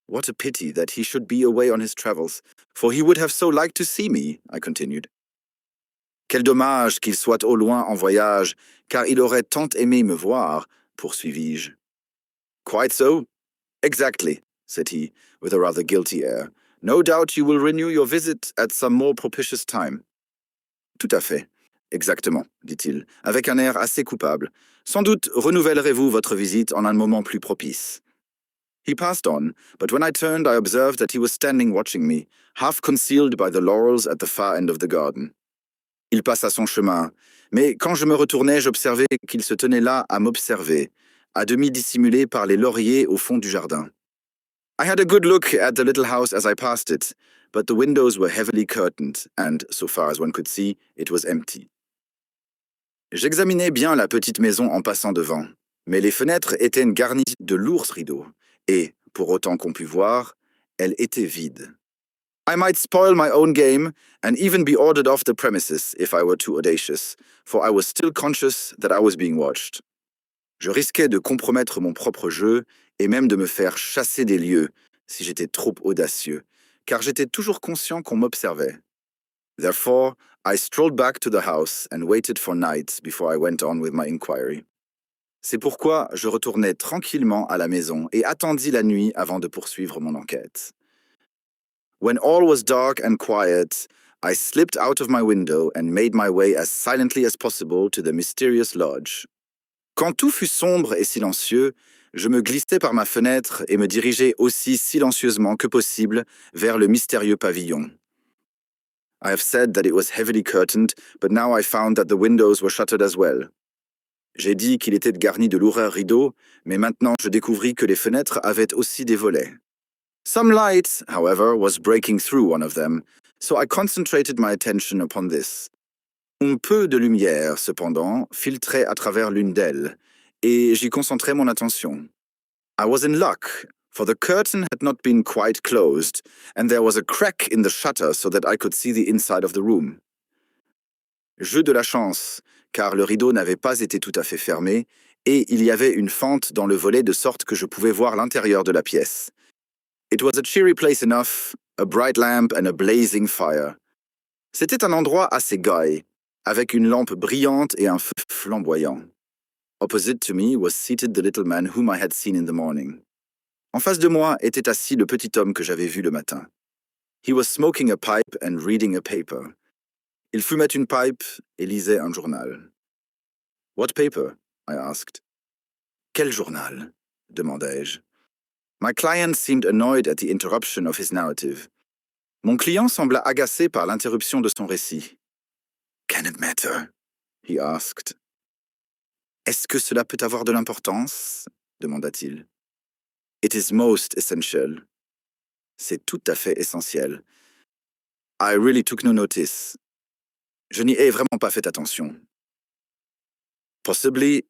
What a pity that he should be away on his travels, for he would have so liked to see me, I continued. Quel dommage qu'il soit au loin en voyage, car il aurait tant aimé me voir, poursuivis-je. Quite so. Exactly, said he, with a rather guilty air. No doubt you will renew your visit at some more propitious time. Tout à fait. Exactement, dit-il, avec un air assez coupable. Sans doute renouvellerez-vous votre visite en un moment plus propice. He passed on, but when I turned, I observed that he was standing watching me, half concealed by the laurels at the far end of the garden. Il passa son chemin, mais quand je me retournai, j'observai qu'il se tenait là à m'observer, à demi dissimulé par les lauriers au fond du jardin. I had a good look at the little house as I passed it, but the windows were heavily curtained, and, so far as one could see, it was empty. J'examinai bien la petite maison en passant devant, mais les fenêtres étaient garnies de lourds rideaux, et, pour autant qu'on pût voir, elles étaient vides. I might spoil my own game, and even be ordered off the premises if I were too audacious, for I was still conscious that I was being watched. Je risquais de compromettre mon propre jeu, et même de me faire chasser des lieux, si j'étais trop audacieux, car j'étais toujours conscient qu'on m'observait. Therefore, I strolled back to the house and waited for night before I went on with my inquiry. C'est pourquoi je retournai tranquillement à la maison et attendis la nuit avant de poursuivre mon enquête. When all was dark and quiet, I slipped out of my window and made my way as silently as possible to the mysterious lodge. Quand tout fut sombre et silencieux, je me glissai par ma fenêtre et me dirigeai aussi silencieusement que possible vers le mystérieux pavillon. I have said that it was heavily curtained, but now I found that the windows were shuttered as well. J'ai dit qu'il était garni de lourds rideaux, mais maintenant je découvris que les fenêtres avaient aussi des volets. Some light, however, was breaking through one of them, so I concentrated my attention upon this. Un peu de lumière, cependant, filtrait à travers l'une d'elles, et j'y concentrai mon attention. I was in luck, for the curtain had not been quite closed, and there was a crack in the shutter so that I could see the inside of the room. Jeu de la chance, car le rideau n'avait pas été tout à fait fermé, et il y avait une fente dans le volet de sorte que je pouvais voir l'intérieur de la pièce. It was a cheery place enough, a bright lamp and a blazing fire. C'était un endroit assez gai, avec une lampe brillante et un feu flamboyant. Opposite to me was seated the little man whom I had seen in the morning. En face de moi était assis le petit homme que j'avais vu le matin. He was smoking a pipe and reading a paper. Il fumait une pipe et lisait un journal. What paper? I asked. Quel journal? Demandai-je. My client seemed annoyed at the interruption of his narrative. Mon client sembla agacé par l'interruption de son récit. Can it matter? He asked. Est-ce que cela peut avoir de l'importance? Demanda-t-il. It is most essential. C'est tout à fait essentiel. I really took no notice. Je n'y ai vraiment pas fait attention. Possibly,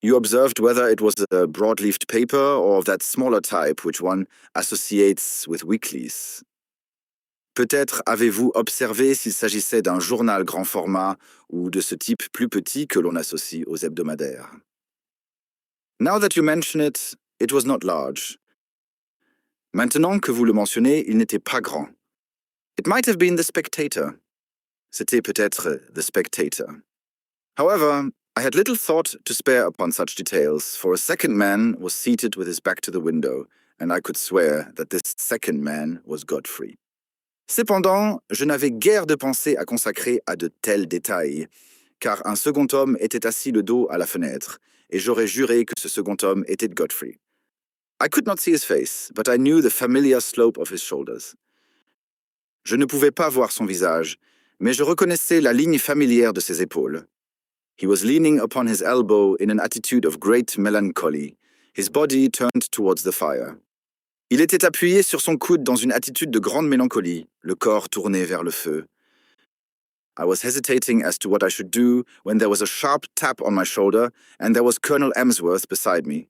you observed whether it was a broad-leafed paper or of that smaller type which one associates with weeklies. Peut-être avez-vous observé s'il s'agissait d'un journal grand format ou de ce type plus petit que l'on associe aux hebdomadaires. Now that you mention it, it was not large. Maintenant que vous le mentionnez, il n'était pas grand. It might have been The Spectator. C'était peut-être The Spectator. However, I had little thought to spare upon such details, for a second man was seated with his back to the window, and I could swear that this second man was Godfrey. Cependant, je n'avais guère de pensée à consacrer à de tels détails, car un second homme était assis le dos à la fenêtre, et j'aurais juré que ce second homme était Godfrey. I could not see his face, but I knew the familiar slope of his shoulders. Je ne pouvais pas voir son visage, mais je reconnaissais la ligne familière de ses épaules. He was leaning upon his elbow in an attitude of great melancholy, his body turned towards the fire. Il était appuyé sur son coude dans une attitude de grande mélancolie, le corps tourné vers le feu. I was hesitating as to what I should do when there was a sharp tap on my shoulder and there was Colonel Emsworth beside me.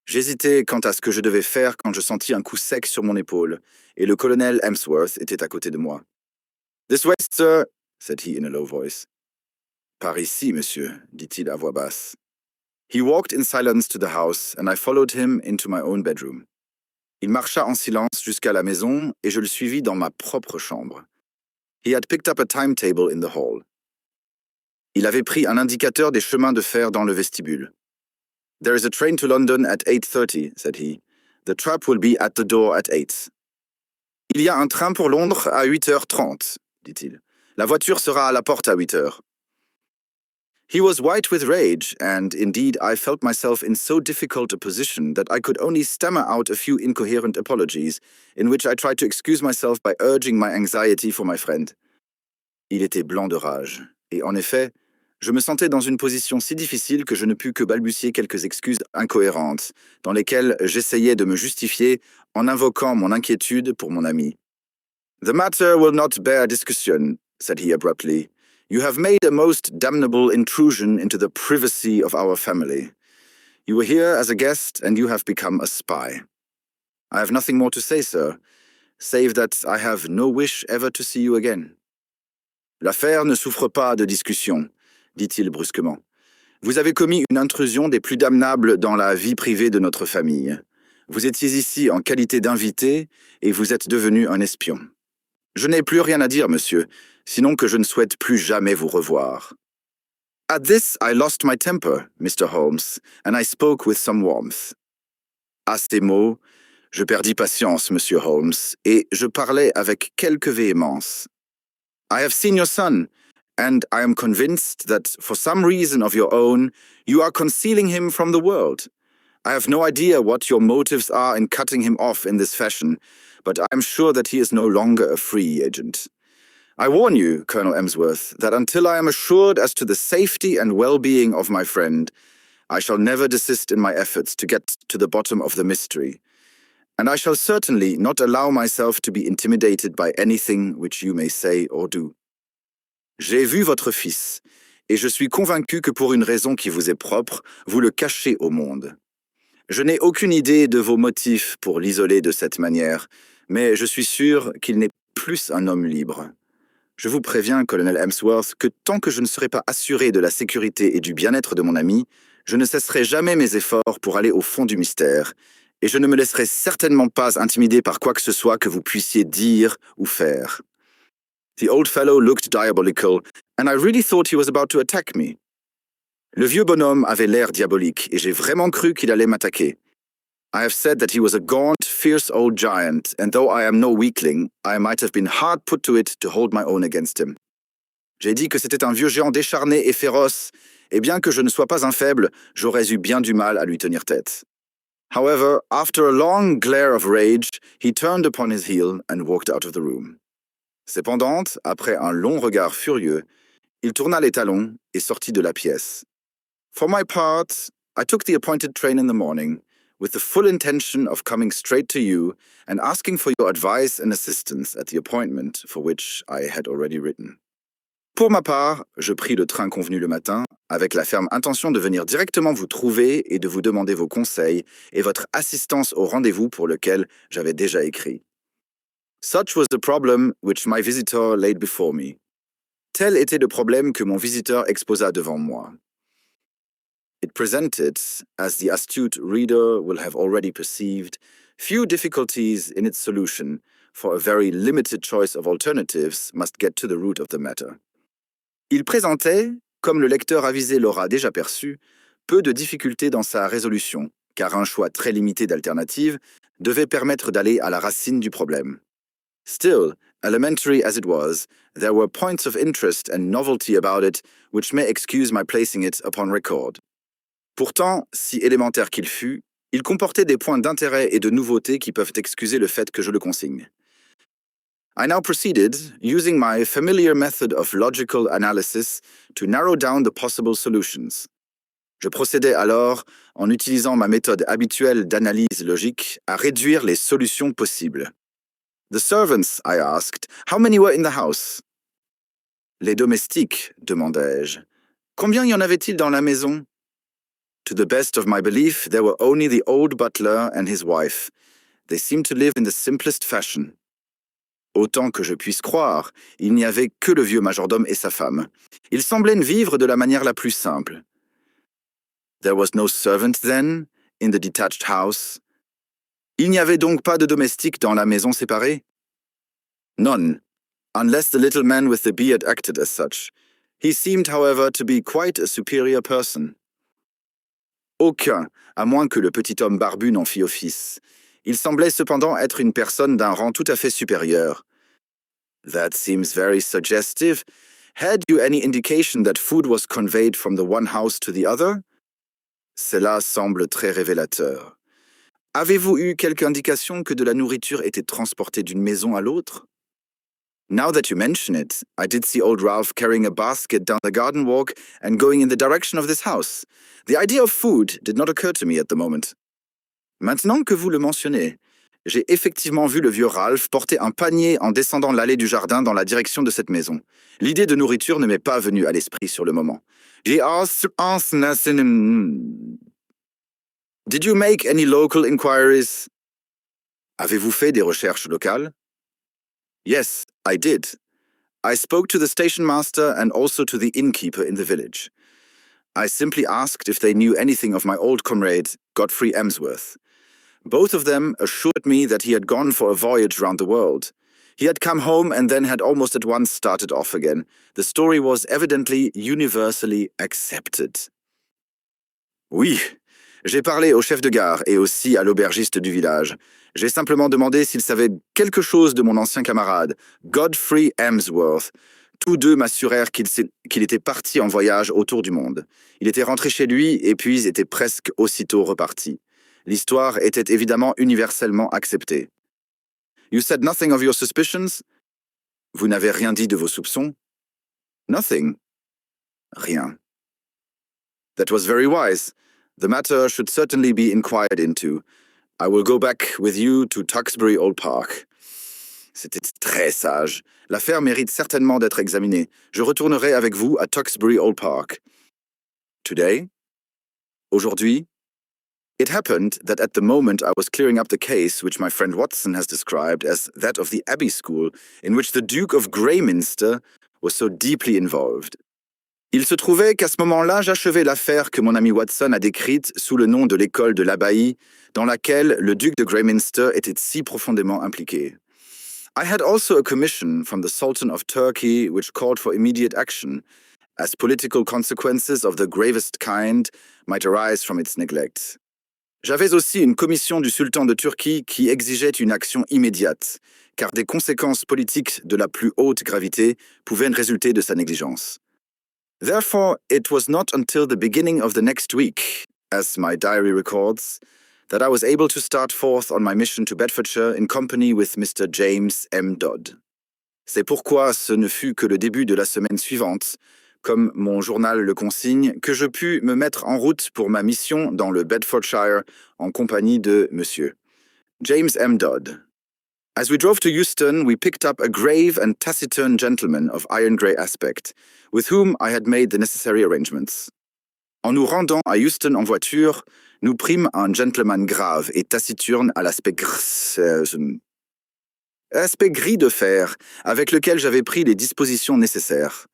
J'hésitais quant à ce que je devais faire quand je sentis un coup sec sur mon épaule, et le colonel Emsworth était à côté de moi. This way, sir, said he in a low voice. Par ici, monsieur, dit-il à voix basse. He walked in silence to the house, and I followed him into my own bedroom. Il marcha en silence jusqu'à la maison, et je le suivis dans ma propre chambre. He had picked up a timetable in the hall. Il avait pris un indicateur des chemins de fer dans le vestibule. There is a train to London at 8:30, said he. The trap will be at the door at 8. Il y a un train pour Londres à 8h30, dit-il. La voiture sera à la porte à 8h. He was white with rage, and indeed I felt myself in so difficult a position that I could only stammer out a few incoherent apologies, in which I tried to excuse myself by urging my anxiety for my friend. Il était blanc de rage, et en effet, je me sentais dans une position si difficile que je ne pus que balbutier quelques excuses incohérentes, dans lesquelles j'essayais de me justifier en invoquant mon inquiétude pour mon ami. "The matter will not bear discussion," said he abruptly. "You have made a most damnable intrusion into the privacy of our family. You were here as a guest, and you have become a spy. I have nothing more to say, sir, save that I have no wish ever to see you again." "L'affaire ne souffre pas de discussion," dit-il brusquement. "Vous avez commis une intrusion des plus damnables dans la vie privée de notre famille. Vous étiez ici en qualité d'invité, et vous êtes devenu un espion. Je n'ai plus rien à dire, monsieur, sinon que je ne souhaite plus jamais vous revoir." At this I lost my temper, Mr. Holmes, and I spoke with some warmth. À ces mots, je perdis patience, Monsieur Holmes, et je parlais avec quelque véhémence. "I have seen your son, and I am convinced that, for some reason of your own, you are concealing him from the world. I have no idea what your motives are in cutting him off in this fashion, but I am sure that he is no longer a free agent. I warn you, Colonel Emsworth, that until I am assured as to the safety and well-being of my friend, I shall never desist in my efforts to get to the bottom of the mystery, and I shall certainly not allow myself to be intimidated by anything which you may say or do. J'ai vu votre fils, et je suis convaincu que pour une raison qui vous est propre, vous le cachez au monde. Je n'ai aucune idée de vos motifs pour l'isoler de cette manière, mais je suis sûr qu'il n'est plus un homme libre. Je vous préviens, colonel Emsworth, que tant que je ne serai pas assuré de la sécurité et du bien-être de mon ami, je ne cesserai jamais mes efforts pour aller au fond du mystère, et je ne me laisserai certainement pas intimider par quoi que ce soit que vous puissiez dire ou faire. The old fellow looked diabolical, and I really thought he was about to attack me. Le vieux bonhomme avait l'air diabolique, et j'ai vraiment cru qu'il allait m'attaquer. I have said that he was a gaunt, fierce old giant, and though I am no weakling, I might have been hard put to it to hold my own against him. J'ai dit que c'était un vieux géant décharné et féroce, et bien que je ne sois pas un faible, j'aurais eu bien du mal à lui tenir tête. However, after a long glare of rage, he turned upon his heel and walked out of the room. Cependant, après un long regard furieux, il tourna les talons et sortit de la pièce. For my part, I took the appointed train in the morning, with the full intention of coming straight to you and asking for your advice and assistance at the appointment for which I had already written. Pour ma part, je pris le train convenu le matin, avec la ferme intention de venir directement vous trouver et de vous demander vos conseils et votre assistance au rendez-vous pour lequel j'avais déjà écrit. Such was the problem which my visitor laid before me. Tel était le problème que mon visiteur exposa devant moi. It presented, as the astute reader will have already perceived, few difficulties in its solution, for a very limited choice of alternatives must get to the root of the matter. Il présentait, comme le lecteur avisé l'aura déjà perçu, peu de difficultés dans sa résolution, car un choix très limité d'alternatives devait permettre d'aller à la racine du problème. Still, elementary as it was, there were points of interest and novelty about it which may excuse my placing it upon record. Pourtant, si élémentaire qu'il fût, il comportait des points d'intérêt et de nouveauté qui peuvent excuser le fait que je le consigne. I now proceeded, using my familiar method of logical analysis, to narrow down the possible solutions. Je procédais alors, en utilisant ma méthode habituelle d'analyse logique, à réduire les solutions possibles. The servants, I asked, how many were in the house? Les domestiques, demandai-je. Combien y en avait-il dans la maison? To the best of my belief, there were only the old butler and his wife. They seemed to live in the simplest fashion. Autant que je puisse croire, il n'y avait que le vieux majordome et sa femme. Ils semblaient vivre de la manière la plus simple. There was no servant then, in the detached house. Il n'y avait donc pas de domestique dans la maison séparée? None, unless the little man with the beard acted as such. He seemed, however, to be quite a superior person. Aucun, à moins que le petit homme barbu n'en fît office. Il semblait cependant être une personne d'un rang tout à fait supérieur. That seems very suggestive. Had you any indication that food was conveyed from the one house to the other? Cela semble très révélateur. Avez-vous eu quelque indication que de la nourriture était transportée d'une maison à l'autre? Now that you mention it, I did see old Ralph carrying a basket down the garden walk and going in the direction of this house. The idea of food did not occur to me at the moment. Maintenant que vous le mentionnez, j'ai effectivement vu le vieux Ralph porter un panier en descendant l'allée du jardin dans la direction de cette maison. L'idée de nourriture ne m'est pas venue à l'esprit sur le moment. Did you make any local inquiries? Avez-vous fait des recherches locales? Yes, I did. I spoke to the station master and also to the innkeeper in the village. I simply asked if they knew anything of my old comrade, Godfrey Emsworth. Both of them assured me that he had gone for a voyage round the world. He had come home and then had almost at once started off again. The story was evidently universally accepted. Oui, j'ai parlé au chef de gare et aussi à l'aubergiste du village. J'ai simplement demandé s'ils savaient quelque chose de mon ancien camarade, Godfrey Emsworth. Tous deux m'assurèrent qu'il était parti en voyage autour du monde. Il était rentré chez lui et puis était presque aussitôt reparti. L'histoire était évidemment universellement acceptée. You said nothing of your suspicions? Vous n'avez rien dit de vos soupçons? Nothing. Rien. That was very wise. The matter should certainly be inquired into. I will go back with you to Tuxbury Old Park. C'était très sage. L'affaire mérite certainement d'être examinée. Je retournerai avec vous à Tuxbury Old Park. Today? Aujourd'hui? It happened that at the moment I was clearing up the case which my friend Watson has described as that of the Abbey School, in which the Duke of Greyminster was so deeply involved. Il se trouvait qu'à ce moment-là, j'achevais l'affaire que mon ami Watson a décrite sous le nom de l'école de l'abbaye, dans laquelle le duc de Greyminster était si profondément impliqué. I had also a commission from the Sultan of Turkey which called for immediate action, as political consequences of the gravest kind might arise from its neglect. J'avais aussi une commission du sultan de Turquie qui exigeait une action immédiate, car des conséquences politiques de la plus haute gravité pouvaient résulter de sa négligence. Therefore, it was not until the beginning of the next week, as my diary records, that I was able to start forth on my mission to Bedfordshire in company with Mr. James M. Dodd. C'est pourquoi ce ne fut que le début de la semaine suivante, comme mon journal le consigne, que je pus me mettre en route pour ma mission dans le Bedfordshire en compagnie de Monsieur James M. Dodd. As we drove to Euston, we picked up a grave and taciturn gentleman of iron-grey aspect, with whom I had made the necessary arrangements. En nous rendant à Euston en voiture, nous prîmes un gentleman grave et taciturne à l'aspect gris de fer, avec lequel j'avais pris les dispositions nécessaires.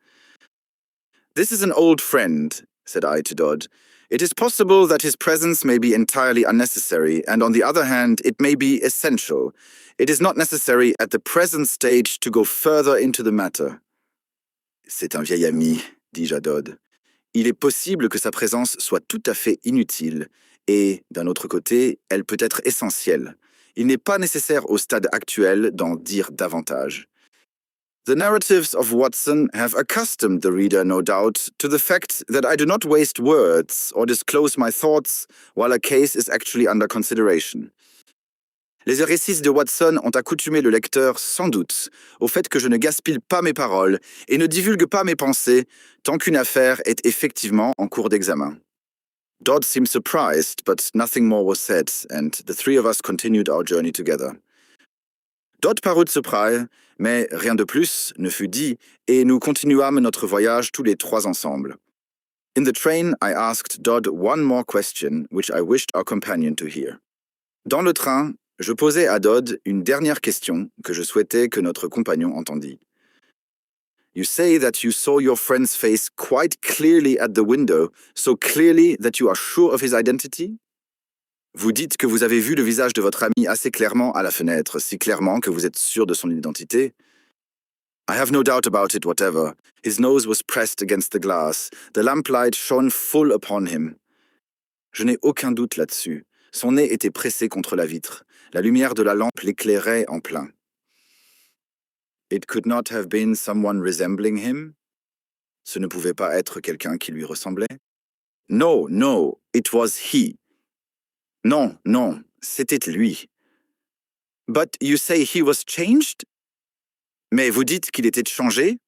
This is an old friend, said I to Dodd. It is possible that his presence may be entirely unnecessary, and on the other hand, it may be essential. It is not necessary at the present stage to go further into the matter. C'est un vieil ami, dis-je à Dodd. Il est possible que sa présence soit tout à fait inutile, et, d'un autre côté, elle peut être essentielle. Il n'est pas nécessaire au stade actuel d'en dire davantage. The narratives of Watson have accustomed the reader, no doubt, to the fact that I do not waste words or disclose my thoughts while a case is actually under consideration. Les récits de Watson ont accoutumé le lecteur, sans doute, au fait que je ne gaspille pas mes paroles et ne divulgue pas mes pensées tant qu'une affaire est effectivement en cours d'examen. Dodd seemed surprised, but nothing more was said, and the three of us continued our journey together. Dodd parut surpris, mais rien de plus ne fut dit, et nous continuâmes notre voyage tous les trois ensemble. In the train, I asked Dodd one more question, which I wished our companion to hear. Dans le train, je posai à Dodd une dernière question que je souhaitais que notre compagnon entendît. You say that you saw your friend's face quite clearly at the window, so clearly that you are sure of his identity? Vous dites que vous avez vu le visage de votre ami assez clairement à la fenêtre, si clairement que vous êtes sûr de son identité. I have no doubt about it whatever. His nose was pressed against the glass. The lamplight shone full upon him. Je n'ai aucun doute là-dessus. Son nez était pressé contre la vitre. La lumière de la lampe l'éclairait en plein. It could not have been someone resembling him? Ce ne pouvait pas être quelqu'un qui lui ressemblait. No, no, it was he. Non, non, c'était lui. But you say he was changed? Mais vous dites qu'il était changé?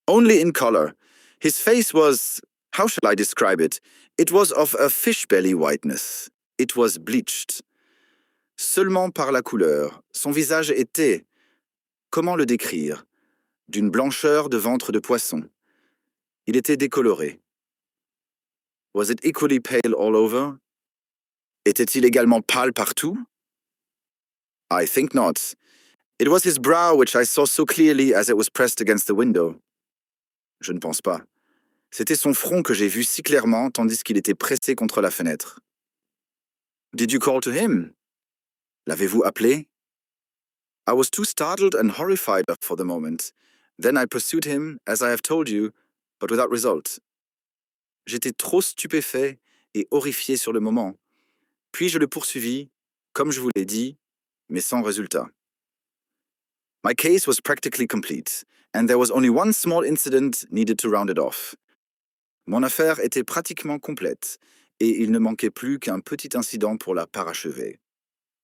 Only in color. His face was, how shall I describe it? It was of a fish belly whiteness. It was bleached. Seulement par la couleur. Son visage était, comment le décrire? D'une blancheur de ventre de poisson. Il était décoloré. Was it equally pale all over? Était-il également pâle partout? I think not. It was his brow which I saw so clearly as it was pressed against the window. Je ne pense pas. C'était son front que j'ai vu si clairement tandis qu'il était pressé contre la fenêtre. Did you call to him? L'avez-vous appelé? I was too startled and horrified for the moment. Then I pursued him, as I have told you, but without result. J'étais trop stupéfait et horrifié sur le moment. Puis je le poursuivis, comme je vous l'ai dit, mais sans résultat. My case was practically complete, and there was only one small incident needed to round it off. Mon affaire était pratiquement complète, et il ne manquait plus qu'un petit incident pour la parachever.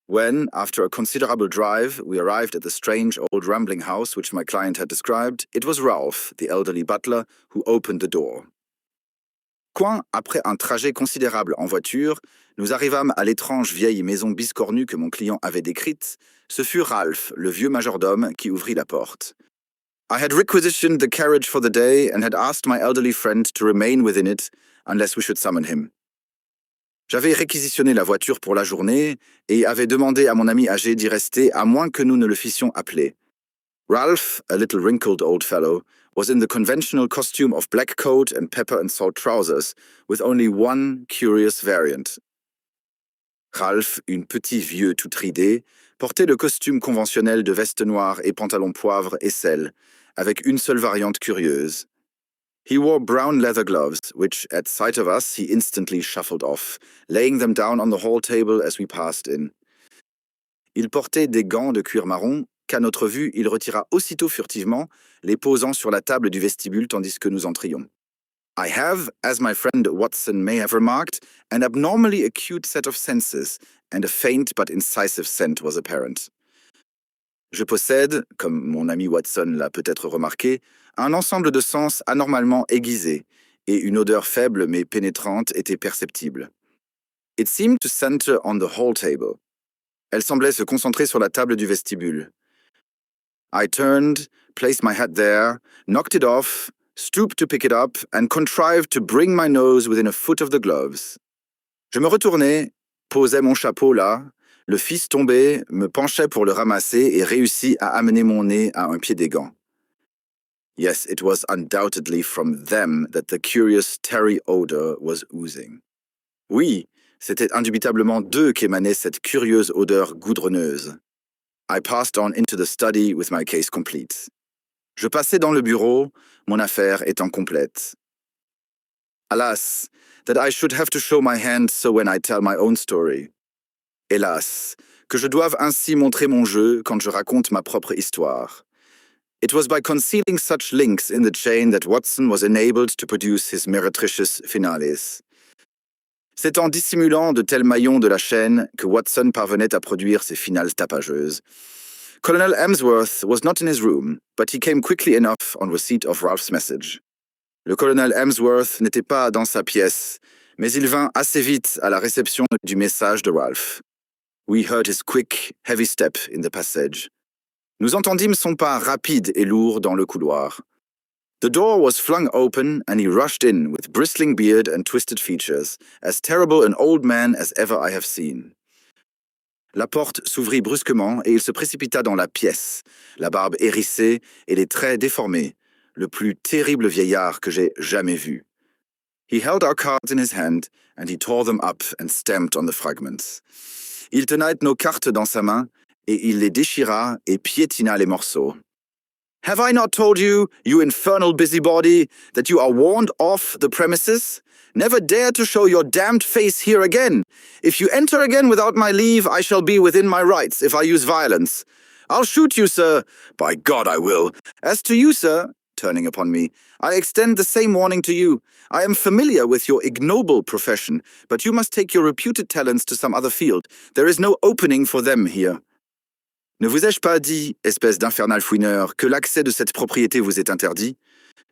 When, after a considerable drive, we arrived at the strange old rambling house which my client had described, it was Ralph, the elderly butler, who opened the door. Quand, après un trajet considérable en voiture, nous arrivâmes à l'étrange vieille maison biscornue que mon client avait décrite, ce fut Ralph, le vieux majordome, qui ouvrit la porte. I had requisitioned the carriage for the day and had asked my elderly friend to remain within it unless we should summon him. J'avais réquisitionné la voiture pour la journée et avais demandé à mon ami âgé d'y rester à moins que nous ne le fissions appeler. Ralph, a little wrinkled old fellow, was in the conventional costume of black coat and pepper and salt trousers, with only one curious variant. Ralph, un petit vieux tout ridé, portait le costume conventionnel de veste noire et pantalon poivre et sel, avec une seule variante curieuse. He wore brown leather gloves, which, at sight of us, he instantly shuffled off, laying them down on the hall table as we passed in. Il portait des gants de cuir marron, qu'à notre vue, il retira aussitôt furtivement, les posant sur la table du vestibule tandis que nous entrions. I have, as my friend Watson may have remarked, an abnormally acute set of senses, and a faint but incisive scent was apparent. Je possède, comme mon ami Watson l'a peut-être remarqué, un ensemble de sens anormalement aiguisés, et une odeur faible mais pénétrante était perceptible. It seemed to center on the hall table. Elle semblait se concentrer sur la table du vestibule. I turned, placed my hat there, knocked it off, stooped to pick it up, and contrived to bring my nose within a foot of the gloves. Je me retournai, posai mon chapeau là, le fis tombé, me penchai pour le ramasser et réussis à amener mon nez à un pied des gants. Yes, it was undoubtedly from them that the curious terry odor was oozing. Oui, c'était indubitablement d'eux qu'émanait cette curieuse odeur goudronneuse. I passed on into the study with my case complete. Je passai dans le bureau, mon affaire étant complète. Alas, that I should have to show my hand so when I tell my own story. Hélas, que je doive ainsi montrer mon jeu quand je raconte ma propre histoire. It was by concealing such links in the chain that Watson was enabled to produce his meretricious finales. C'est en dissimulant de tels maillons de la chaîne que Watson parvenait à produire ses finales tapageuses. Colonel Emsworth was not in his room, but he came quickly enough on receipt of Ralph's message. Le colonel Emsworth n'était pas dans sa pièce, mais il vint assez vite à la réception du message de Ralph. We heard his quick, heavy step in the passage. Nous entendîmes son pas rapide et lourd dans le couloir. The door was flung open, and he rushed in with bristling beard and twisted features, as terrible an old man as ever I have seen. La porte s'ouvrit brusquement et il se précipita dans la pièce, la barbe hérissée et les traits déformés, le plus terrible vieillard que j'ai jamais vu. He held our cards in his hand, and he tore them up and stamped on the fragments. Il tenait nos cartes dans sa main, et il les déchira et piétina les morceaux. Have I not told you, you infernal busybody, that you are warned off the premises? Never dare to show your damned face here again. If you enter again without my leave, I shall be within my rights if I use violence. I'll shoot you, sir. By God, I will. As to you, sir, turning upon me. "I extend the same warning to you. I am familiar with your ignoble profession, but you must take your reputed talents to some other field. There is no opening for them here." Ne vous ai-je pas dit, espèce d'infernal fouineur, que l'accès de cette propriété vous est interdit?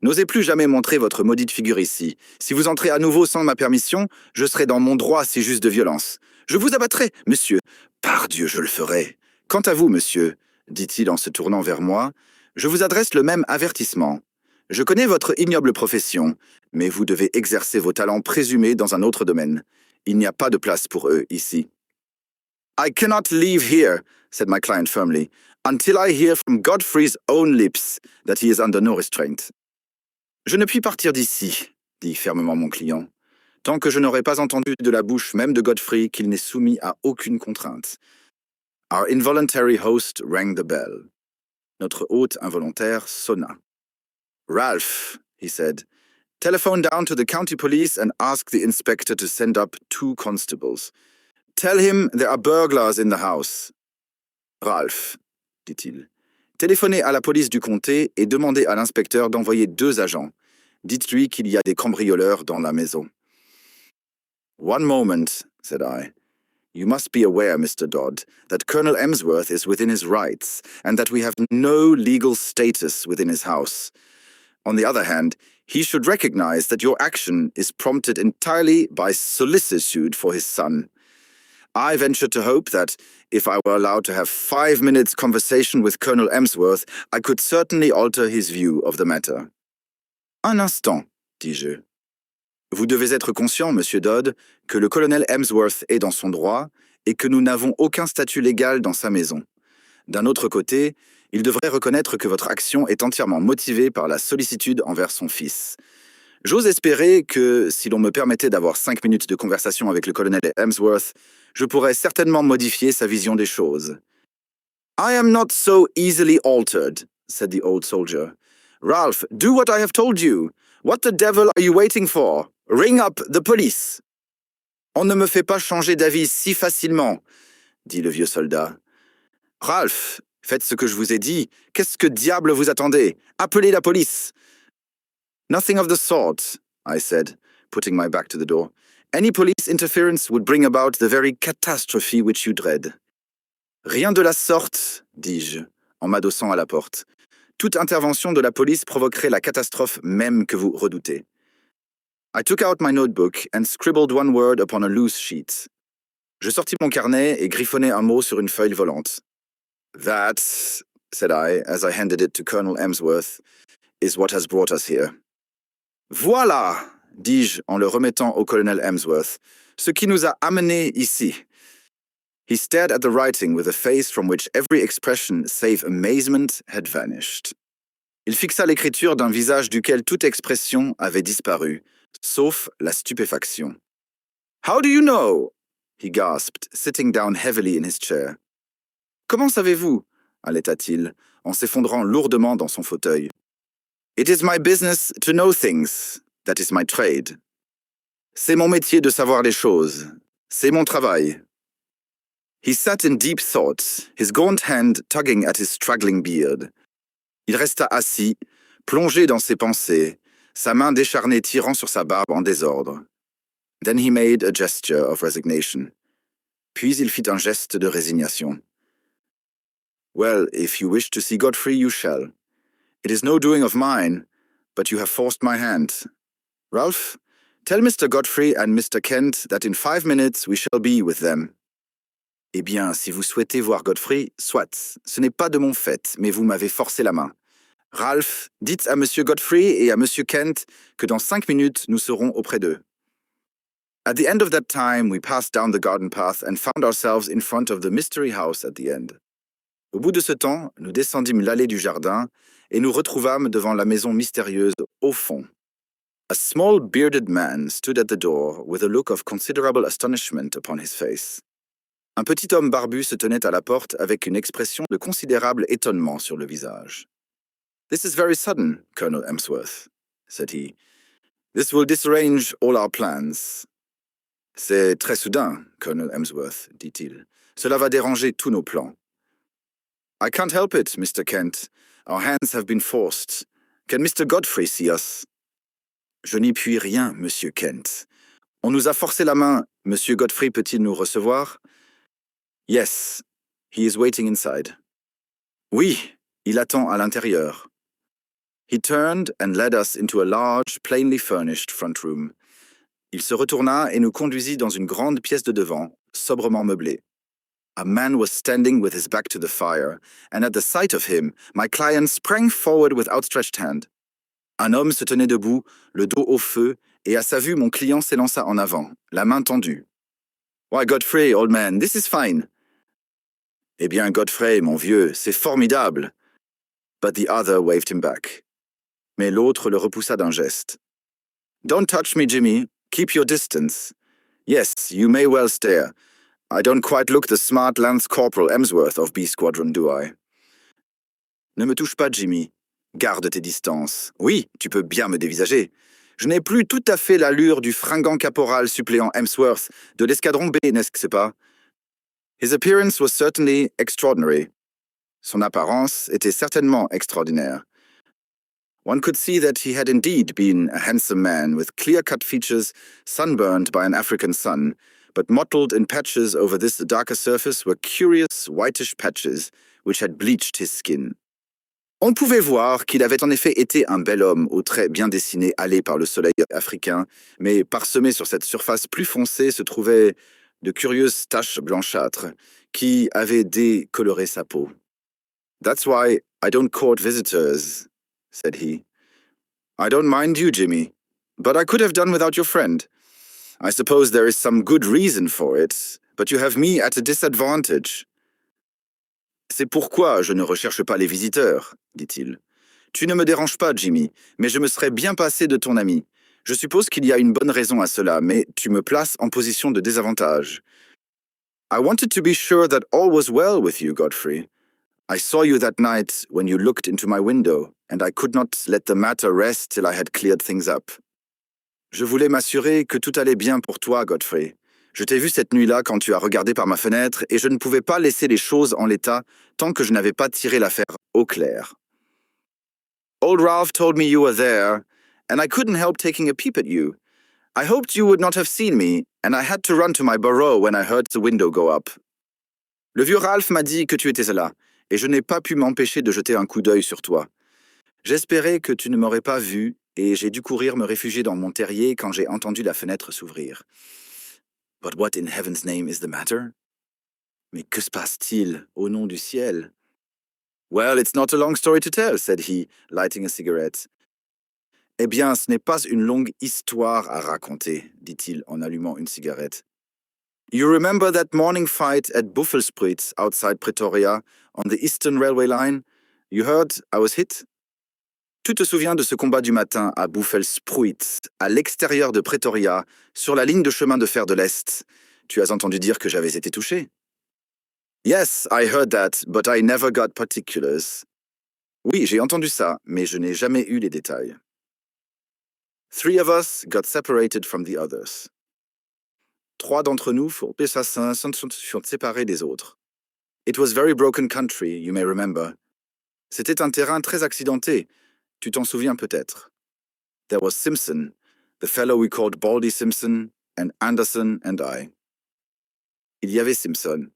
N'osez plus jamais montrer votre maudite figure ici. Si vous entrez à nouveau sans ma permission, je serai dans mon droit si juste de violence. Je vous abattrai, monsieur. Pardieu, je le ferai. Quant à vous, monsieur, dit-il en se tournant vers moi, je vous adresse le même avertissement. Je connais votre ignoble profession, mais vous devez exercer vos talents présumés dans un autre domaine. Il n'y a pas de place pour eux ici. "I cannot leave here," said my client firmly, "until I hear from Godfrey's own lips that he is under no restraint." Je ne puis partir d'ici, dit fermement mon client, tant que je n'aurai pas entendu de la bouche même de Godfrey qu'il n'est soumis à aucune contrainte. Our involuntary host rang the bell. Notre hôte involontaire sonna. "Ralph," he said, "telephone down to the county police and ask the inspector to send up 2 constables. Tell him there are burglars in the house." "Ralph," dit-il, "téléphonez à la police du comté et demandez à l'inspecteur d'envoyer 2 agents. Dites-lui qu'il y a des cambrioleurs dans la maison." "One moment," said I. "You must be aware, Mr. Dodd, that Colonel Emsworth is within his rights, and that we have no legal status within his house. On the other hand, he should recognize that your action is prompted entirely by solicitude for his son. I venture to hope that, if I were allowed to have 5 minutes' conversation with Colonel Emsworth, I could certainly alter his view of the matter." "Un instant," dis-je. "Vous devez être conscient, Monsieur Dodd, que le colonel Emsworth est dans son droit et que nous n'avons aucun statut légal dans sa maison. D'un autre côté, il devrait reconnaître que votre action est entièrement motivée par la sollicitude envers son fils. J'ose espérer que, si l'on me permettait d'avoir 5 minutes de conversation avec le colonel Emsworth, je pourrais certainement modifier sa vision des choses." "I am not so easily altered," said the old soldier. "Ralph, do what I have told you. What the devil are you waiting for? Ring up the police." "On ne me fait pas changer d'avis si facilement," dit le vieux soldat. "Ralph, faites ce que je vous ai dit. Qu'est-ce que diable vous attendez? Appelez la police." "Nothing of the sort," I said, putting my back to the door. "Any police interference would bring about the very catastrophe which you dread." "Rien de la sorte," dis-je, en m'adossant à la porte. "Toute intervention de la police provoquerait la catastrophe même que vous redoutez." I took out my notebook and scribbled one word upon a loose sheet. Je sortis mon carnet et griffonnai un mot sur une feuille volante. "That," said I, as I handed it to Colonel Emsworth, "is what has brought us here." "Voilà," dis-je en le remettant au colonel Emsworth, "ce qui nous a amenés ici." He stared at the writing with a face from which every expression save amazement had vanished. Il fixa l'écriture d'un visage duquel toute expression avait disparu, sauf la stupéfaction. "How do you know?" he gasped, sitting down heavily in his chair. "Comment savez-vous?" allaita-t-il, en s'effondrant lourdement dans son fauteuil. "It is my business to know things. That is my trade." "C'est mon métier de savoir les choses. C'est mon travail." He sat in deep thought, his gaunt hand tugging at his straggling beard. Il resta assis, plongé dans ses pensées, sa main décharnée tirant sur sa barbe en désordre. Then he made a gesture of resignation. Puis il fit un geste de résignation. "Well, if you wish to see Godfrey, you shall. It is no doing of mine, but you have forced my hand. Ralph, tell Mr. Godfrey and Mr. Kent that in 5 minutes we shall be with them." "Eh bien, si vous souhaitez voir Godfrey, soit. Ce n'est pas de mon fait, mais vous m'avez forcé la main. Ralph, dites à Monsieur Godfrey et à Monsieur Kent que dans 5 minutes, nous serons auprès d'eux." At the end of that time, we passed down the garden path and found ourselves in front of the mystery house at the end. Au bout de ce temps, nous descendîmes l'allée du jardin et nous retrouvâmes devant la maison mystérieuse au fond. A small bearded man stood at the door with a look of considerable astonishment upon his face. Un petit homme barbu se tenait à la porte avec une expression de considérable étonnement sur le visage. "This is very sudden, Colonel Emsworth," said he. "This will disarrange all our plans." "C'est très soudain, Colonel Emsworth," dit-il. "Cela va déranger tous nos plans." "I can't help it, Mr. Kent. Our hands have been forced. Can Mr. Godfrey see us? Je n'y puis rien, Monsieur Kent. On nous a forcé la main. Monsieur Godfrey peut-il nous recevoir? Yes, he is waiting inside. Oui, il attend à l'intérieur. He turned and led us into a large, plainly furnished front room. Il se retourna et nous conduisit dans une grande pièce de devant, sobrement meublée. A man was standing with his back to the fire, and at the sight of him, my client sprang forward with outstretched hand. Un homme se tenait debout, le dos au feu, et à sa vue, mon client s'élança en avant, la main tendue. Why, Godfrey, old man, this is fine. Eh bien, Godfrey, mon vieux, c'est formidable. But the other waved him back. Mais l'autre le repoussa d'un geste. Don't touch me, Jimmy. Keep your distance. Yes, you may well stare. I don't quite look the smart Lance Corporal Emsworth of B Squadron, do I? Ne me touche pas, Jimmy. Garde tes distances. Oui, tu peux bien me dévisager. Je n'ai plus tout à fait l'allure du fringant caporal suppléant Emsworth de l'escadron B, n'est-ce pas? His appearance was certainly extraordinary. Son apparence était certainement extraordinaire. One could see that he had indeed been a handsome man with clear-cut features, sunburned by an African sun, but mottled in patches over this darker surface were curious whitish patches which had bleached his skin. On pouvait voir qu'il avait en effet été un bel homme aux traits bien dessinés allés par le soleil africain, mais parsemé sur cette surface plus foncée se trouvaient de curieuses taches blanchâtres qui avaient décoloré sa peau. That's why I don't court visitors, said he. I don't mind you, Jimmy, but I could have done without your friend. I suppose there is some good reason for it, but you have me at a disadvantage. C'est pourquoi je ne recherche pas les visiteurs, dit-il. Tu ne me déranges pas, Jimmy, mais je me serais bien passé de ton ami. Je suppose qu'il y a une bonne raison à cela, mais tu me places en position de désavantage. I wanted to be sure that all was well with you, Godfrey. I saw you that night when you looked into my window, and I could not let the matter rest till I had cleared things up. Je voulais m'assurer que tout allait bien pour toi, Godfrey. Je t'ai vu cette nuit-là quand tu as regardé par ma fenêtre, et je ne pouvais pas laisser les choses en l'état tant que je n'avais pas tiré l'affaire au clair. Old Ralph told me you were there, and I couldn't help taking a peep at you. I hoped you would not have seen me, and I had to run to my burrow when I heard the window go up. Le vieux Ralph m'a dit que tu étais là, et je n'ai pas pu m'empêcher de jeter un coup d'œil sur toi. J'espérais que tu ne m'aurais pas vu, et j'ai dû courir me réfugier dans mon terrier quand j'ai entendu la fenêtre s'ouvrir. But what in heaven's name is the matter? Mais que se passe-t-il, au nom du ciel? Well, it's not a long story to tell, said he, lighting a cigarette. Eh bien, ce n'est pas une longue histoire à raconter, dit-il en allumant une cigarette. You remember that morning fight at Buffelspriet outside Pretoria on the Eastern Railway Line? You heard I was hit? Tu te souviens de ce combat du matin à Buffelspriet, à l'extérieur de Pretoria, sur la ligne de chemin de fer de l'Est? Tu as entendu dire que j'avais été touché? Yes, I heard that, but I never got particulars. Oui, j'ai entendu ça, mais je n'ai jamais eu les détails. 3 of us got separated from the others. 3 d'entre nous furent séparés des autres. It was very broken country, you may remember. C'était un terrain très accidenté. Tu t'en souviens peut-être. There was Simpson, the fellow we called Baldy Simpson, and Anderson and I. Il y avait Simpson,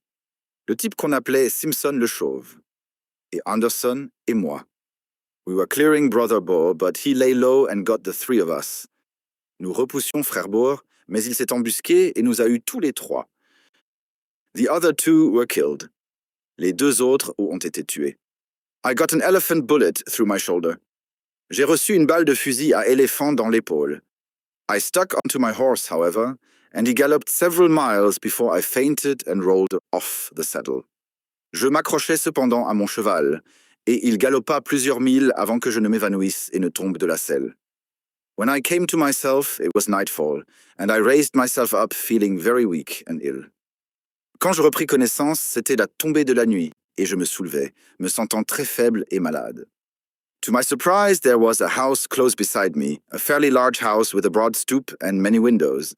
le type qu'on appelait Simpson le Chauve, et Anderson et moi. We were clearing Brother Boar, but he lay low and got the 3 of us. Nous repoussions Frère Boar, mais il s'est embusqué et nous a eu tous les 3. The other 2 were killed. Les 2 autres ont été tués. I got an elephant bullet through my shoulder. J'ai reçu une balle de fusil à éléphant dans l'épaule. I stuck onto my horse, however, and he galloped several miles before I fainted and rolled off the saddle. Je m'accrochai cependant à mon cheval, et il galopa plusieurs milles avant que je ne m'évanouisse et ne tombe de la selle. When I came to myself, it was nightfall, and I raised myself up feeling very weak and ill. Quand je repris connaissance, c'était la tombée de la nuit, et je me soulevai, me sentant très faible et malade. To my surprise, there was a house close beside me, a fairly large house with a broad stoop and many windows.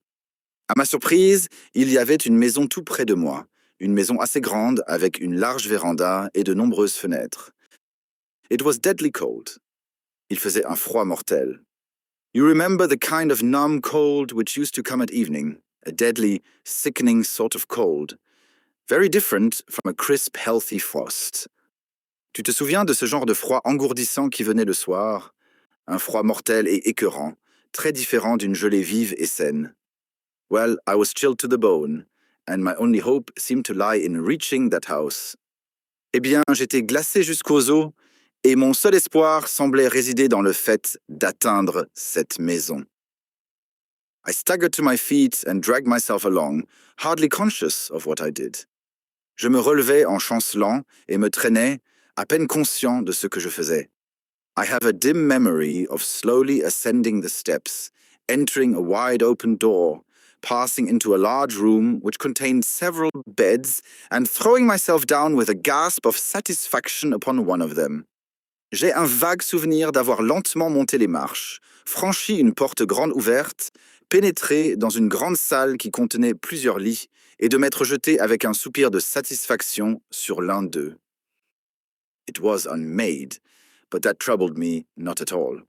À ma surprise, il y avait une maison tout près de moi, une maison assez grande avec une large véranda et de nombreuses fenêtres. It was deadly cold. Il faisait un froid mortel. You remember the kind of numb cold which used to come at evening, a deadly, sickening sort of cold, very different from a crisp, healthy frost. Tu te souviens de ce genre de froid engourdissant qui venait le soir, un froid mortel et écœurant, très différent d'une gelée vive et saine. Well, I was chilled to the bone, and my only hope seemed to lie in reaching that house. Eh bien, j'étais glacé jusqu'aux os, et mon seul espoir semblait résider dans le fait d'atteindre cette maison. I staggered to my feet and dragged myself along, hardly conscious of what I did. Je me relevais en chancelant et me traînais, à peine conscient de ce que je faisais. I have a dim memory of slowly ascending the steps, entering a wide-open door, passing into a large room which contained several beds, and throwing myself down with a gasp of satisfaction upon one of them. J'ai un vague souvenir d'avoir lentement monté les marches, franchi une porte grande ouverte, pénétré dans une grande salle qui contenait plusieurs lits, et de m'être jeté avec un soupir de satisfaction sur l'un d'eux. It was unmade, but that troubled me not at all.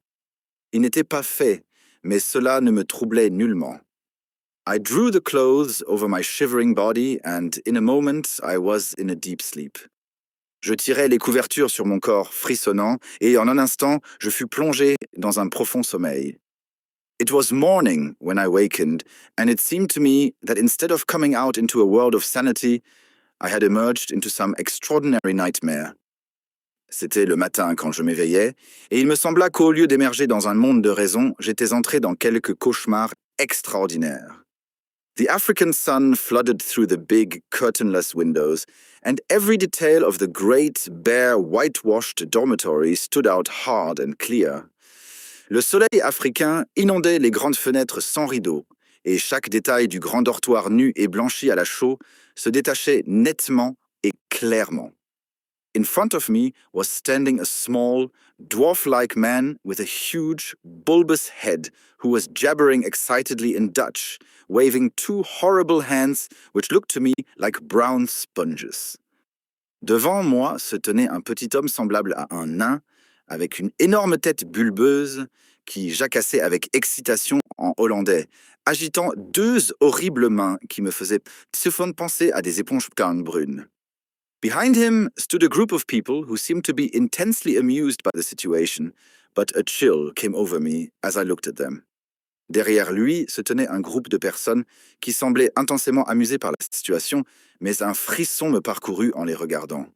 Il n'était pas fait, mais cela ne me troublait nullement. I drew the clothes over my shivering body, and in a moment I was in a deep sleep. Je tirai les couvertures sur mon corps frissonnant, et en un instant, je fus plongé dans un profond sommeil. It was morning when I wakened, and it seemed to me that instead of coming out into a world of sanity, I had emerged into some extraordinary nightmare. C'était le matin quand je m'éveillais, et il me sembla qu'au lieu d'émerger dans un monde de raison, j'étais entré dans quelque cauchemar extraordinaire. The African sun flooded through the big, curtainless windows, and every detail of the great, bare, whitewashed dormitory stood out hard and clear. Le soleil africain inondait les grandes fenêtres sans rideaux, et chaque détail du grand dortoir nu et blanchi à la chaux se détachait nettement et clairement. In front of me was standing a small, dwarf-like man with a huge, bulbous head who was jabbering excitedly in Dutch, waving two horrible hands which looked to me like brown sponges. Devant moi se tenait un petit homme semblable à un nain, avec une énorme tête bulbeuse qui jacassait avec excitation en hollandais, agitant deux horribles mains qui me faisaient penser à des éponges brunes. Behind him stood a group of people who seemed to be intensely amused by the situation, but a chill came over me as I looked at them. Derrière lui se tenait un groupe de personnes qui semblaient intensément amusées par la situation, mais un frisson me parcourut en les regardant.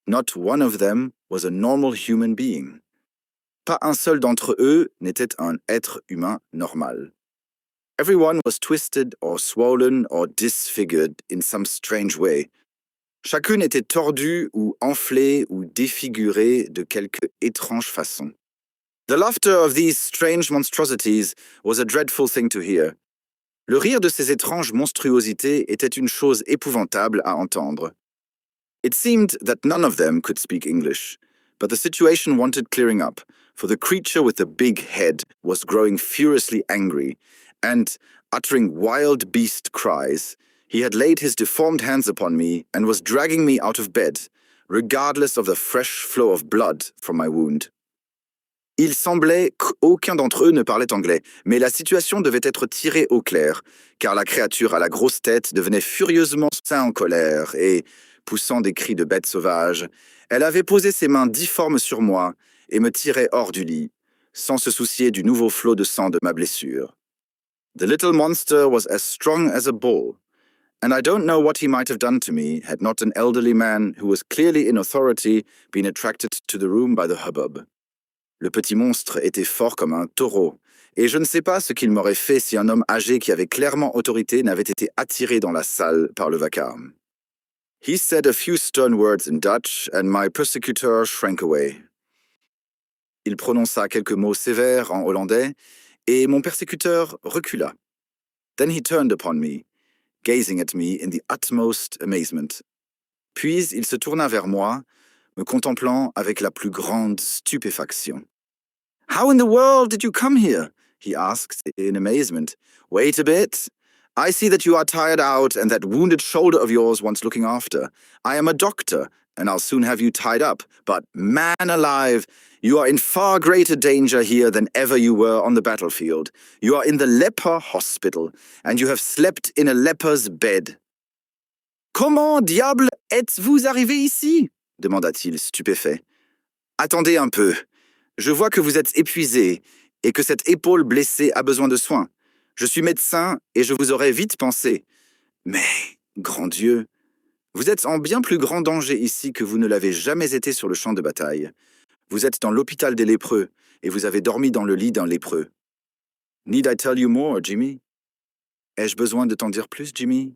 Not one of them was a normal human being. Pas un seul d'entre eux n'était un être humain normal. Everyone was twisted or swollen or disfigured in some strange way. Chacune était tordue ou enflée ou défigurée de quelque étrange façon. The laughter of these strange monstrosities was a dreadful thing to hear. Le rire de ces étranges monstruosités était une chose épouvantable à entendre. It seemed that none of them could speak English, but the situation wanted clearing up, for the creature with the big head was growing furiously angry, and, uttering wild beast cries, he had laid his deformed hands upon me and was dragging me out of bed, regardless of the fresh flow of blood from my wound. Il semblait qu'aucun d'entre eux ne parlait anglais, mais la situation devait être tirée au clair, car la créature à la grosse tête devenait furieusement en colère et, poussant des cris de bête sauvage, elle avait posé ses mains difformes sur moi et me tirait hors du lit, sans se soucier du nouveau flot de sang de ma blessure. The little monster was as strong as a bull, and I don't know what he might have done to me had not an elderly man who was clearly in authority been attracted to the room by the hubbub. Le petit monstre était fort comme un taureau, et je ne sais pas ce qu'il m'aurait fait si un homme âgé qui avait clairement autorité n'avait été attiré dans la salle par le vacarme. He said a few stern words in Dutch, and my persecutor shrank away. Il prononça quelques mots sévères en hollandais, et mon persécuteur recula. Then he turned upon me, gazing at me in the utmost amazement. Puis il se tourna vers moi, me contemplant avec la plus grande stupéfaction. How in the world did you come here? He asked in amazement. Wait a bit. I see that you are tired out and that wounded shoulder of yours wants looking after. I am a doctor, and I'll soon have you tied up. But man alive, you are in far greater danger here than ever you were on the battlefield. You are in the leper hospital, and you have slept in a leper's bed. Comment diable êtes-vous arrivé ici? Demanda-t-il, stupéfait. Attendez un peu. Je vois que vous êtes épuisé et que cette épaule blessée a besoin de soins. Je suis médecin et je vous aurais vite pensé. Mais, grand Dieu, vous êtes en bien plus grand danger ici que vous ne l'avez jamais été sur le champ de bataille. Vous êtes dans l'hôpital des lépreux et vous avez dormi dans le lit d'un lépreux. Need I tell you more, Jimmy? Ai-je besoin de t'en dire plus, Jimmy?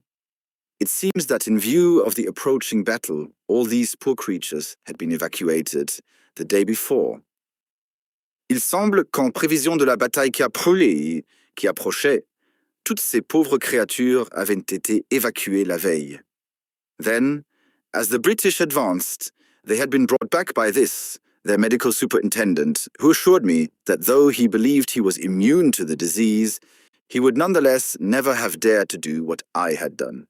It seems that in view of the approaching battle, all these poor creatures had been evacuated the day before. Il semble qu'en prévision de la bataille qui approchait, toutes ces pauvres créatures avaient été évacuées la veille. Then, as the British advanced, they had been brought back by this, their medical superintendent, who assured me that though he believed he was immune to the disease, he would nonetheless never have dared to do what I had done.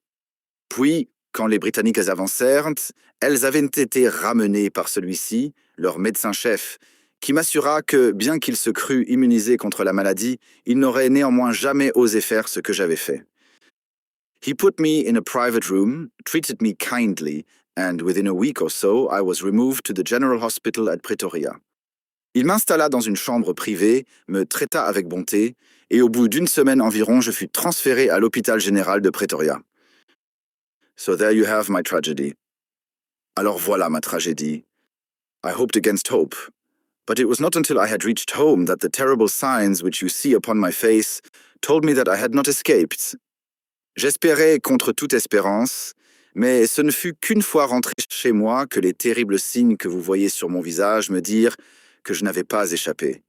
Puis, quand les Britanniques avancèrent, elles avaient été ramenées par celui-ci, leur médecin-chef, qui m'assura que, bien qu'il se crût immunisé contre la maladie, il n'aurait néanmoins jamais osé faire ce que j'avais fait. He put me in a private room, treated me kindly, and within a week or so, I was removed to the General Hospital at Pretoria. Il m'installa dans une chambre privée, me traita avec bonté, et au bout d'une semaine environ, je fus transféré à l'hôpital général de Pretoria. So there you have my tragedy. Alors voilà ma tragédie. I hoped against hope. But it was not until I had reached home that the terrible signs which you see upon my face told me that I had not escaped. J'espérais contre toute espérance, mais ce ne fut qu'une fois rentré chez moi que les terribles signes que vous voyez sur mon visage me dirent que je n'avais pas échappé.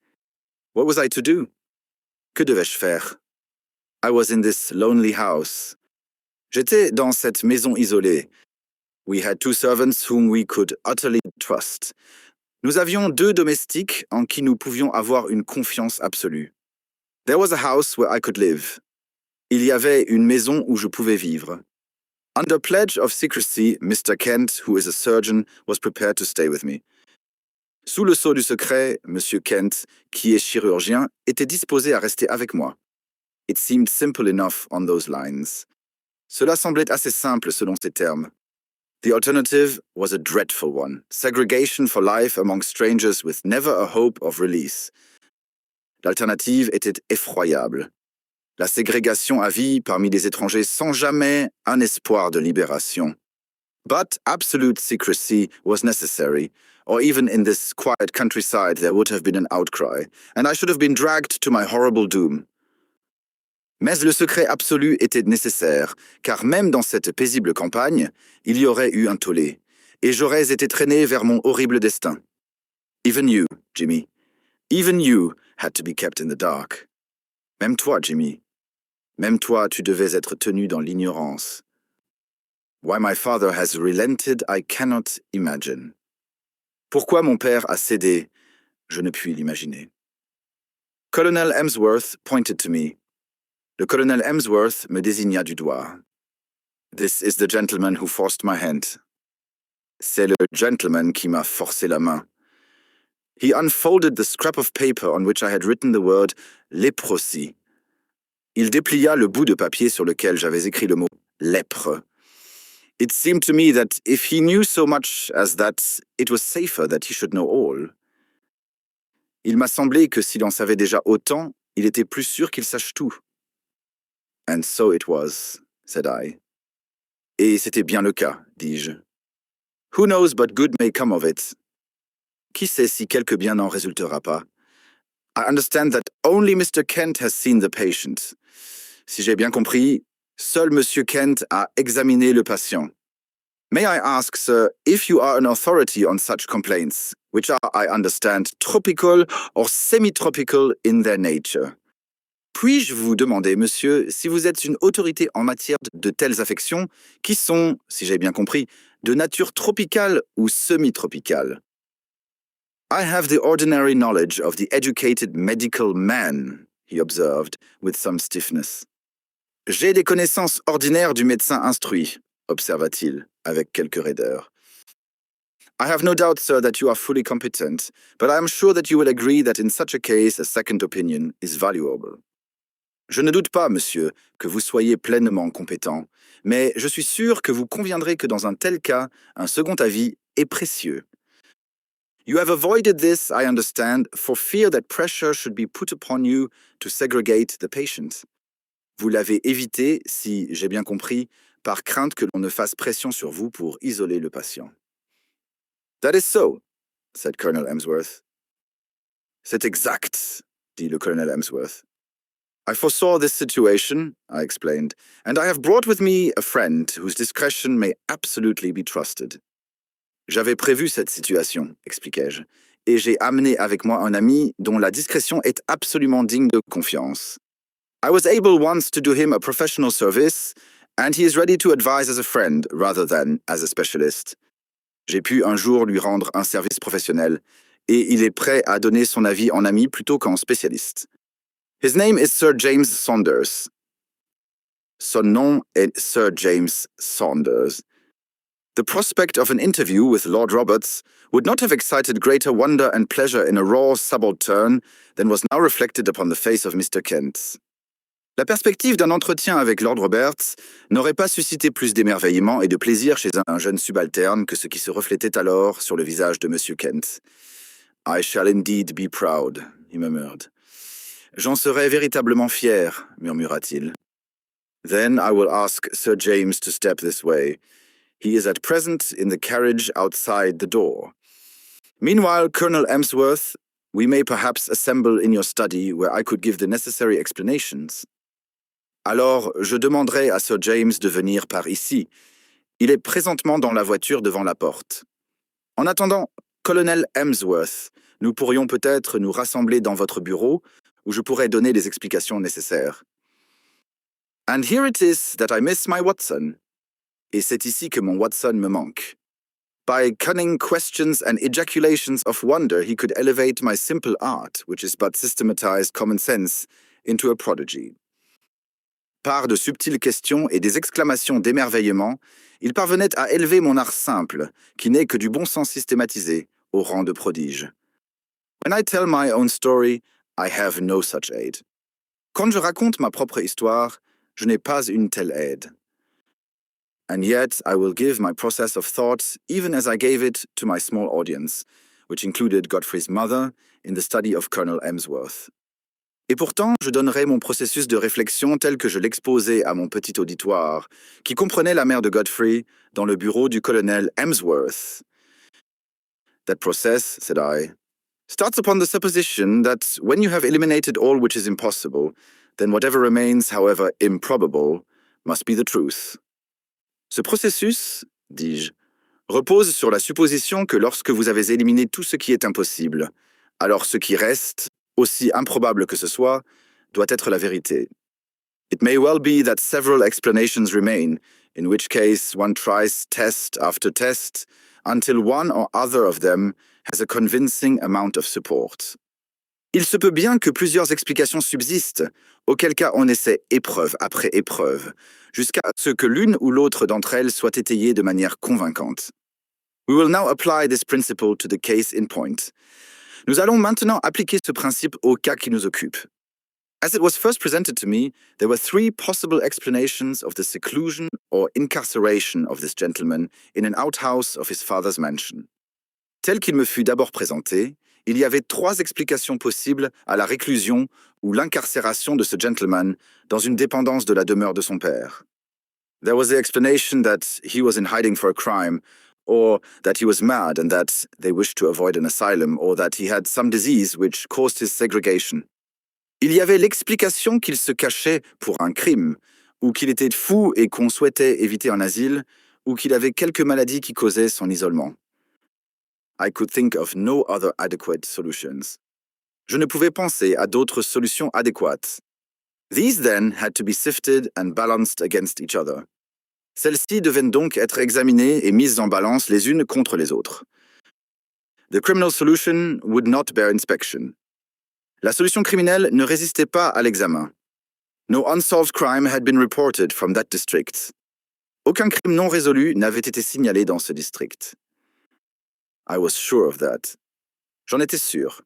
What was I to do? Que devais-je faire? I was in this lonely house. J'étais dans cette maison isolée. We had two servants whom we could utterly trust. Nous avions deux domestiques en qui nous pouvions avoir une confiance absolue. There was a house where I could live. Il y avait une maison où je pouvais vivre. Under pledge of secrecy, Mr. Kent, who is a surgeon, was prepared to stay with me. Sous le sceau du secret, Monsieur Kent, qui est chirurgien, était disposé à rester avec moi. It seemed simple enough on those lines. Cela semblait assez simple selon ces termes. The alternative was a dreadful one, segregation for life among strangers with never a hope of release. L'alternative était effroyable. La ségrégation à vie parmi les étrangers sans jamais un espoir de libération. But absolute secrecy was necessary, or even in this quiet countryside there would have been an outcry, and I should have been dragged to my horrible doom. Mais le secret absolu était nécessaire, car même dans cette paisible campagne, il y aurait eu un tollé, et j'aurais été traîné vers mon horrible destin. Even you, Jimmy. Even you had to be kept in the dark. Même toi, Jimmy. Même toi, tu devais être tenu dans l'ignorance. Why my father has relented, I cannot imagine. Pourquoi mon père a cédé, je ne puis l'imaginer. Colonel Emsworth pointed to me. Le colonel Emsworth me désigna du doigt. This is the gentleman who forced my hand. C'est le gentleman qui m'a forcé la main. He unfolded the scrap of paper on which I had written the word léprosie. Il déplia le bout de papier sur lequel j'avais écrit le mot lèpre. It seemed to me that if he knew so much as that, it was safer that he should know all. Il m'a semblé que s'il en savait déjà autant, il était plus sûr qu'il sache tout. And so it was, said I. Et c'était bien le cas, dis-je. Who knows but good may come of it? Qui sait si quelque bien n'en résultera pas? I understand that only Mr. Kent has seen the patient. Si j'ai bien compris, seul Monsieur Kent a examiné le patient. May I ask, sir, if you are an authority on such complaints, which are, I understand, tropical or semi-tropical in their nature? Puis-je vous demander, monsieur, si vous êtes une autorité en matière de telles affections qui sont, si j'ai bien compris, de nature tropicale ou semi-tropicale? I have the ordinary knowledge of the educated medical man, he observed, with some stiffness. J'ai les connaissances ordinaires du médecin instruit, observa-t-il, avec quelque raideur. I have no doubt, sir, that you are fully competent, but I am sure that you will agree that in such a case, a second opinion is valuable. Je ne doute pas, monsieur, que vous soyez pleinement compétent, mais je suis sûr que vous conviendrez que dans un tel cas, un second avis est précieux. You have avoided this, I understand, for fear that pressure should be put upon you to segregate the patient. Vous l'avez évité, si j'ai bien compris, par crainte que l'on ne fasse pression sur vous pour isoler le patient. That is so, said Colonel Emsworth. C'est exact, dit le colonel Emsworth. I foresaw this situation, I explained, and I have brought with me a friend whose discretion may absolutely be trusted. J'avais prévu cette situation, expliquai-je, et j'ai amené avec moi un ami dont la discrétion est absolument digne de confiance. I was able once to do him a professional service, and he is ready to advise as a friend rather than as a specialist. J'ai pu un jour lui rendre un service professionnel, et il est prêt à donner son avis en ami plutôt qu'en spécialiste. His name is Sir James Saunders. Son nom est Sir James Saunders. The prospect of an interview with Lord Roberts would not have excited greater wonder and pleasure in a raw subaltern than was now reflected upon the face of Mr. Kent. La perspective d'un entretien avec Lord Roberts n'aurait pas suscité plus d'émerveillement et de plaisir chez un jeune subalterne que ce qui se reflétait alors sur le visage de M. Kent. I shall indeed be proud, il murmurait. J'en serai véritablement fier, murmura-t-il. Then I will ask Sir James to step this way. He is at present in the carriage outside the door. Meanwhile, Colonel Emsworth, we may perhaps assemble in your study where I could give the necessary explanations. Alors, je demanderai à Sir James de venir par ici. Il est présentement dans la voiture devant la porte. En attendant, Colonel Emsworth, nous pourrions peut-être nous rassembler dans votre bureau où je pourrais donner les explications nécessaires. And here it is that I miss my Watson. Et c'est ici que mon Watson me manque. By cunning questions and ejaculations of wonder, he could elevate my simple art, which is but systematized common sense, into a prodigy. Par de subtiles questions et des exclamations d'émerveillement, il parvenait à élever mon art simple, qui n'est que du bon sens systématisé, au rang de prodige. When I tell my own story, I have no such aid. Quand je raconte ma propre histoire, je n'ai pas une telle aide. And yet I will give my process of thought even as I gave it to my small audience, which included Godfrey's mother in the study of Colonel Emsworth. Et pourtant, je donnerai mon processus de réflexion tel que je l'exposais à mon petit auditoire, qui comprenait la mère de Godfrey dans le bureau du colonel Emsworth. That process, said I, starts upon the supposition that when you have eliminated all which is impossible, then whatever remains, however improbable, must be the truth. Ce processus, dis-je, repose sur la supposition que lorsque vous avez éliminé tout ce qui est impossible, alors ce qui reste, aussi improbable que ce soit, doit être la vérité. It may well be that several explanations remain, in which case one tries test after test, until one or other of them has a convincing amount of support. Il se peut bien que plusieurs explications subsistent, auquel cas on essaie épreuve après épreuve, jusqu'à ce que l'une ou l'autre d'entre elles soit étayée de manière convaincante. We will now apply this principle to the case in point. Nous allons maintenant appliquer ce principe au cas qui nous occupe. As it was first presented to me, there were three possible explanations of the seclusion or incarceration of this gentleman in an outhouse of his father's mansion. Tel qu'il me fut d'abord présenté, il y avait trois explications possibles à la réclusion ou l'incarcération de ce gentleman dans une dépendance de la demeure de son père. There was the explanation that he was in hiding for a crime, or that he was mad and that they wished to avoid an asylum, or that he had some disease which caused his segregation. Il y avait l'explication qu'il se cachait pour un crime, ou qu'il était fou et qu'on souhaitait éviter un asile, ou qu'il avait quelque maladie qui causait son isolement. I could think of no other adequate solutions. Je ne pouvais penser à d'autres solutions adéquates. These then had to be sifted and balanced against each other. Celles-ci devaient donc être examinées et mises en balance les unes contre les autres. The criminal solution would not bear inspection. La solution criminelle ne résistait pas à l'examen. No unsolved crime had been reported from that district. Aucun crime non résolu n'avait été signalé dans ce district. I was sure of that. J'en étais sûr.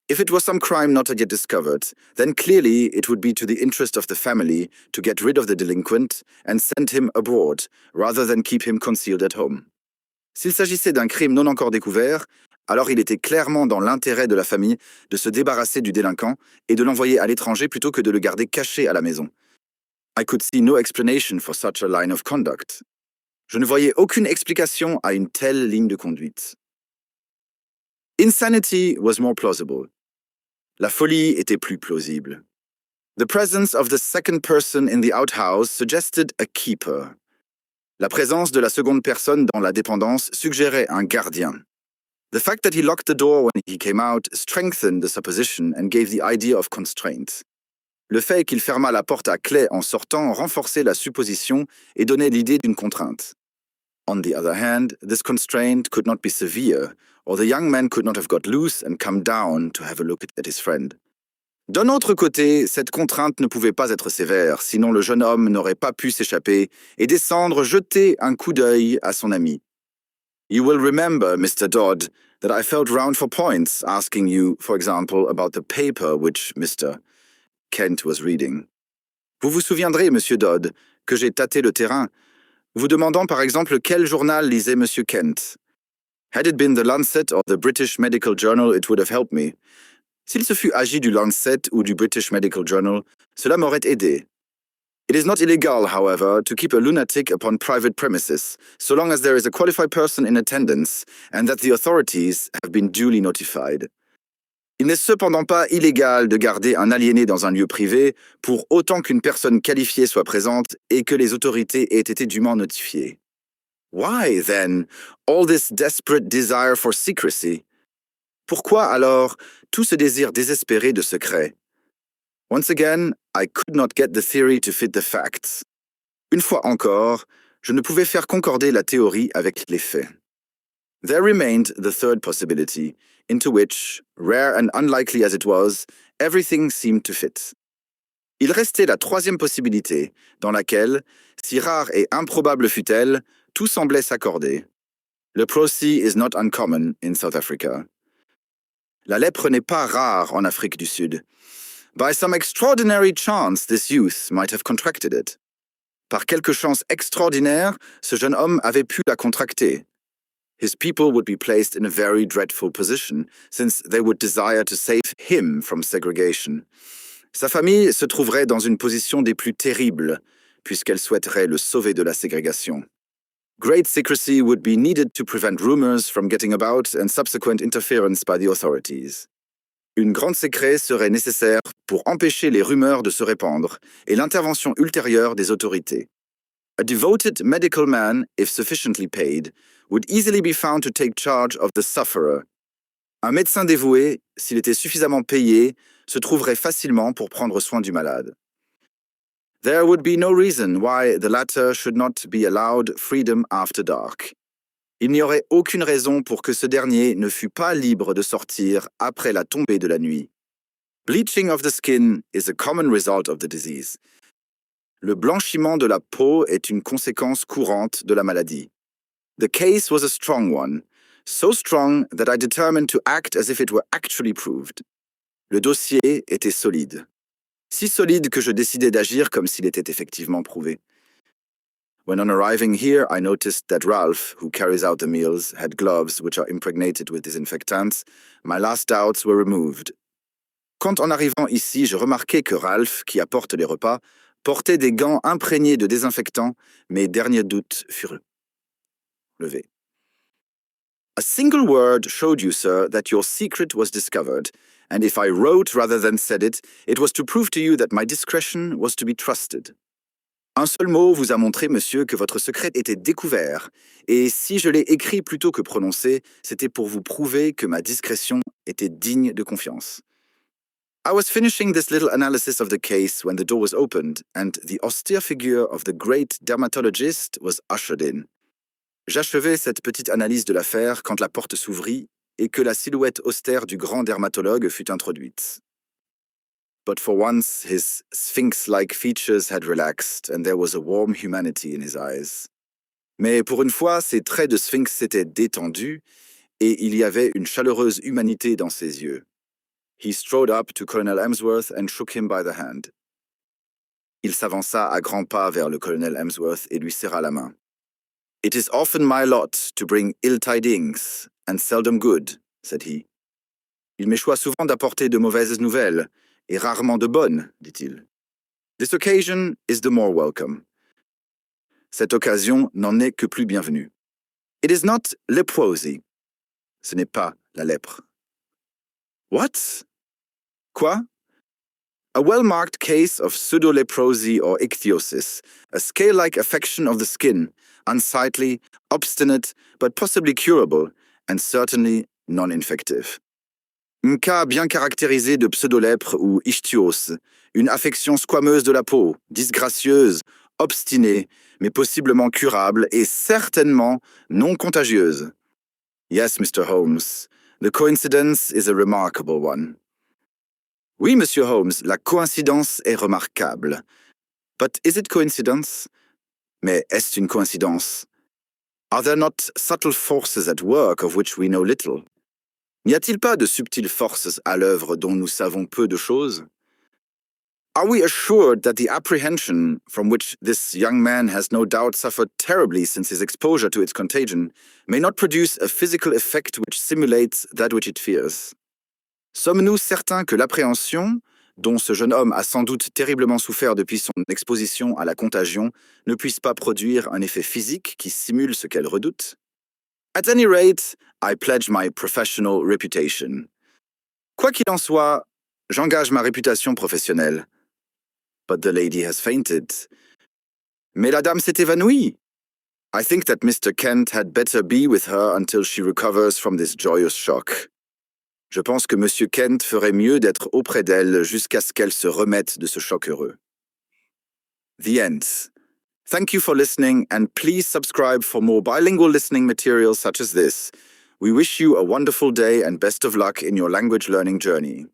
If it was some crime not yet discovered, then clearly it would be to the interest of the family to get rid of the delinquent and send him abroad, rather than keep him concealed at home. S'il s'agissait d'un crime non encore découvert, alors il était clairement dans l'intérêt de la famille de se débarrasser du délinquant et de l'envoyer à l'étranger plutôt que de le garder caché à la maison. I could see no explanation for such a line of conduct. Je ne voyais aucune explication à une telle ligne de conduite. Insanity was more plausible. La folie était plus plausible. The presence of the second person in the outhouse suggested a keeper. La présence de la seconde personne dans la dépendance suggérait un gardien. The fact that he locked the door when he came out strengthened the supposition and gave the idea of constraint. Le fait qu'il ferma la porte à clé en sortant renforçait la supposition et donnait l'idée d'une contrainte. On the other hand, this constraint could not be severe, or the young man could not have got loose and come down to have a look at his friend. D'un autre côté, cette contrainte ne pouvait pas être sévère, sinon le jeune homme n'aurait pas pu s'échapper et descendre jeter un coup d'œil à son ami. You will remember, Mr. Dodd, that I felt round for points, asking you, for example, about the paper which Mr. Kent was reading. Vous vous souviendrez, Monsieur Dodd, que j'ai tâté le terrain, vous demandant par exemple quel journal lisait Monsieur Kent. Had it been the Lancet or the British Medical Journal, it would have helped me. S'il se fût agi du Lancet ou du British Medical Journal, cela m'aurait aidé. It is not illegal, however, to keep a lunatic upon private premises, so long as there is a qualified person in attendance and that the authorities have been duly notified. Il n'est cependant pas illégal de garder un aliéné dans un lieu privé pour autant qu'une personne qualifiée soit présente et que les autorités aient été dûment notifiées. Why, then, all this desperate desire for secrecy? Pourquoi, alors, tout ce désir désespéré de secret? Once again, I could not get the theory to fit the facts. Une fois encore, je ne pouvais faire concorder la théorie avec les faits. There remained the third possibility, into which, rare and unlikely as it was, everything seemed to fit. Il restait la troisième possibilité, dans laquelle, si rare et improbable fût-elle, tout semblait s'accorder. Leprosy is not uncommon in South Africa. La lèpre n'est pas rare en Afrique du Sud. By some extraordinary chance, this youth might have contracted it. Par quelque chance extraordinaire, ce jeune homme avait pu la contracter. His people would be placed in a very dreadful position, since they would desire to save him from segregation. Sa famille se trouverait dans une position des plus terribles, puisqu'elle souhaiterait le sauver de la ségrégation. Great secrecy would be needed to prevent rumors from getting about and subsequent interference by the authorities. Une grande secret serait nécessaire pour empêcher les rumeurs de se répandre et l'intervention ultérieure des autorités. A devoted medical man, if sufficiently paid, would easily be found to take charge of the sufferer. Un médecin dévoué, s'il était suffisamment payé, se trouverait facilement pour prendre soin du malade. There would be no reason why the latter should not be allowed freedom after dark. Il n'y aurait aucune raison pour que ce dernier ne fût pas libre de sortir après la tombée de la nuit. Bleaching of the skin is a common result of the disease. Le blanchiment de la peau est une conséquence courante de la maladie. The case was a strong one, so strong that I determined to act as if it were actually proved. Le dossier était solide. Si solide que je décidai d'agir comme s'il était effectivement prouvé. When on arriving here, I noticed that Ralph, who carries out the meals, had gloves which are impregnated with disinfectants. My last doubts were removed. Quand en arrivant ici, je remarquai que Ralph, qui apporte les repas, portait des gants imprégnés de désinfectants, mes derniers doutes furent levés. A single word showed you, sir, that your secret was discovered, and if I wrote rather than said it, it was to prove to you that my discretion was to be trusted. Un seul mot vous a montré, monsieur, que votre secret était découvert, et si je l'ai écrit plutôt que prononcé, c'était pour vous prouver que ma discrétion était digne de confiance. I was finishing this little analysis of the case when the door was opened, and the austere figure of the great dermatologist was ushered in. J'achevais cette petite analyse de l'affaire quand la porte s'ouvrit et que la silhouette austère du grand dermatologue fut introduite. But for once, his sphinx-like features had relaxed, and there was a warm humanity in his eyes. Mais pour une fois, ses traits de sphinx s'étaient détendus, et il y avait une chaleureuse humanité dans ses yeux. He strode up to Colonel Emsworth and shook him by the hand. Il s'avança à grands pas vers le colonel Emsworth et lui serra la main. It is often my lot to bring ill tidings, and seldom good, said he. Il m'échoit souvent d'apporter de mauvaises nouvelles, et rarement de bonnes, dit-il. This occasion is the more welcome. Cette occasion n'en est que plus bienvenue. It is not leprosy. Ce n'est pas la lèpre. What? Quoi? A well-marked case of pseudoleprosy or ichthyosis, a scale-like affection of the skin, unsightly, obstinate, but possibly curable, and certainly non-infective. Un cas bien caractérisé de pseudolèpre ou ichthyose, une affection squameuse de la peau, disgracieuse, obstinée, mais possiblement curable et certainement non contagieuse. Yes, Mr. Holmes, the coincidence is a remarkable one. Oui, Monsieur Holmes, la coïncidence est remarquable. But is it coincidence? Mais est-ce une coïncidence? Are there not subtle forces at work of which we know little? N'y a-t-il pas de subtiles forces à l'œuvre dont nous savons peu de choses? Are we assured that the apprehension, from which this young man has no doubt suffered terribly since his exposure to its contagion, may not produce a physical effect which simulates that which it fears? Sommes-nous certains que l'appréhension, dont ce jeune homme a sans doute terriblement souffert depuis son exposition à la contagion, ne puisse pas produire un effet physique qui simule ce qu'elle redoute? At any rate, I pledge my professional reputation. Quoi qu'il en soit, j'engage ma réputation professionnelle. But the lady has fainted. Mais la dame s'est évanouie. I think that Mr. Kent had better be with her until she recovers from this joyous shock. Je pense que Monsieur Kent ferait mieux d'être auprès d'elle jusqu'à ce qu'elle se remette de ce choc heureux. The end. Thank you for listening, and please subscribe for more bilingual listening materials such as this. We wish you a wonderful day and best of luck in your language learning journey.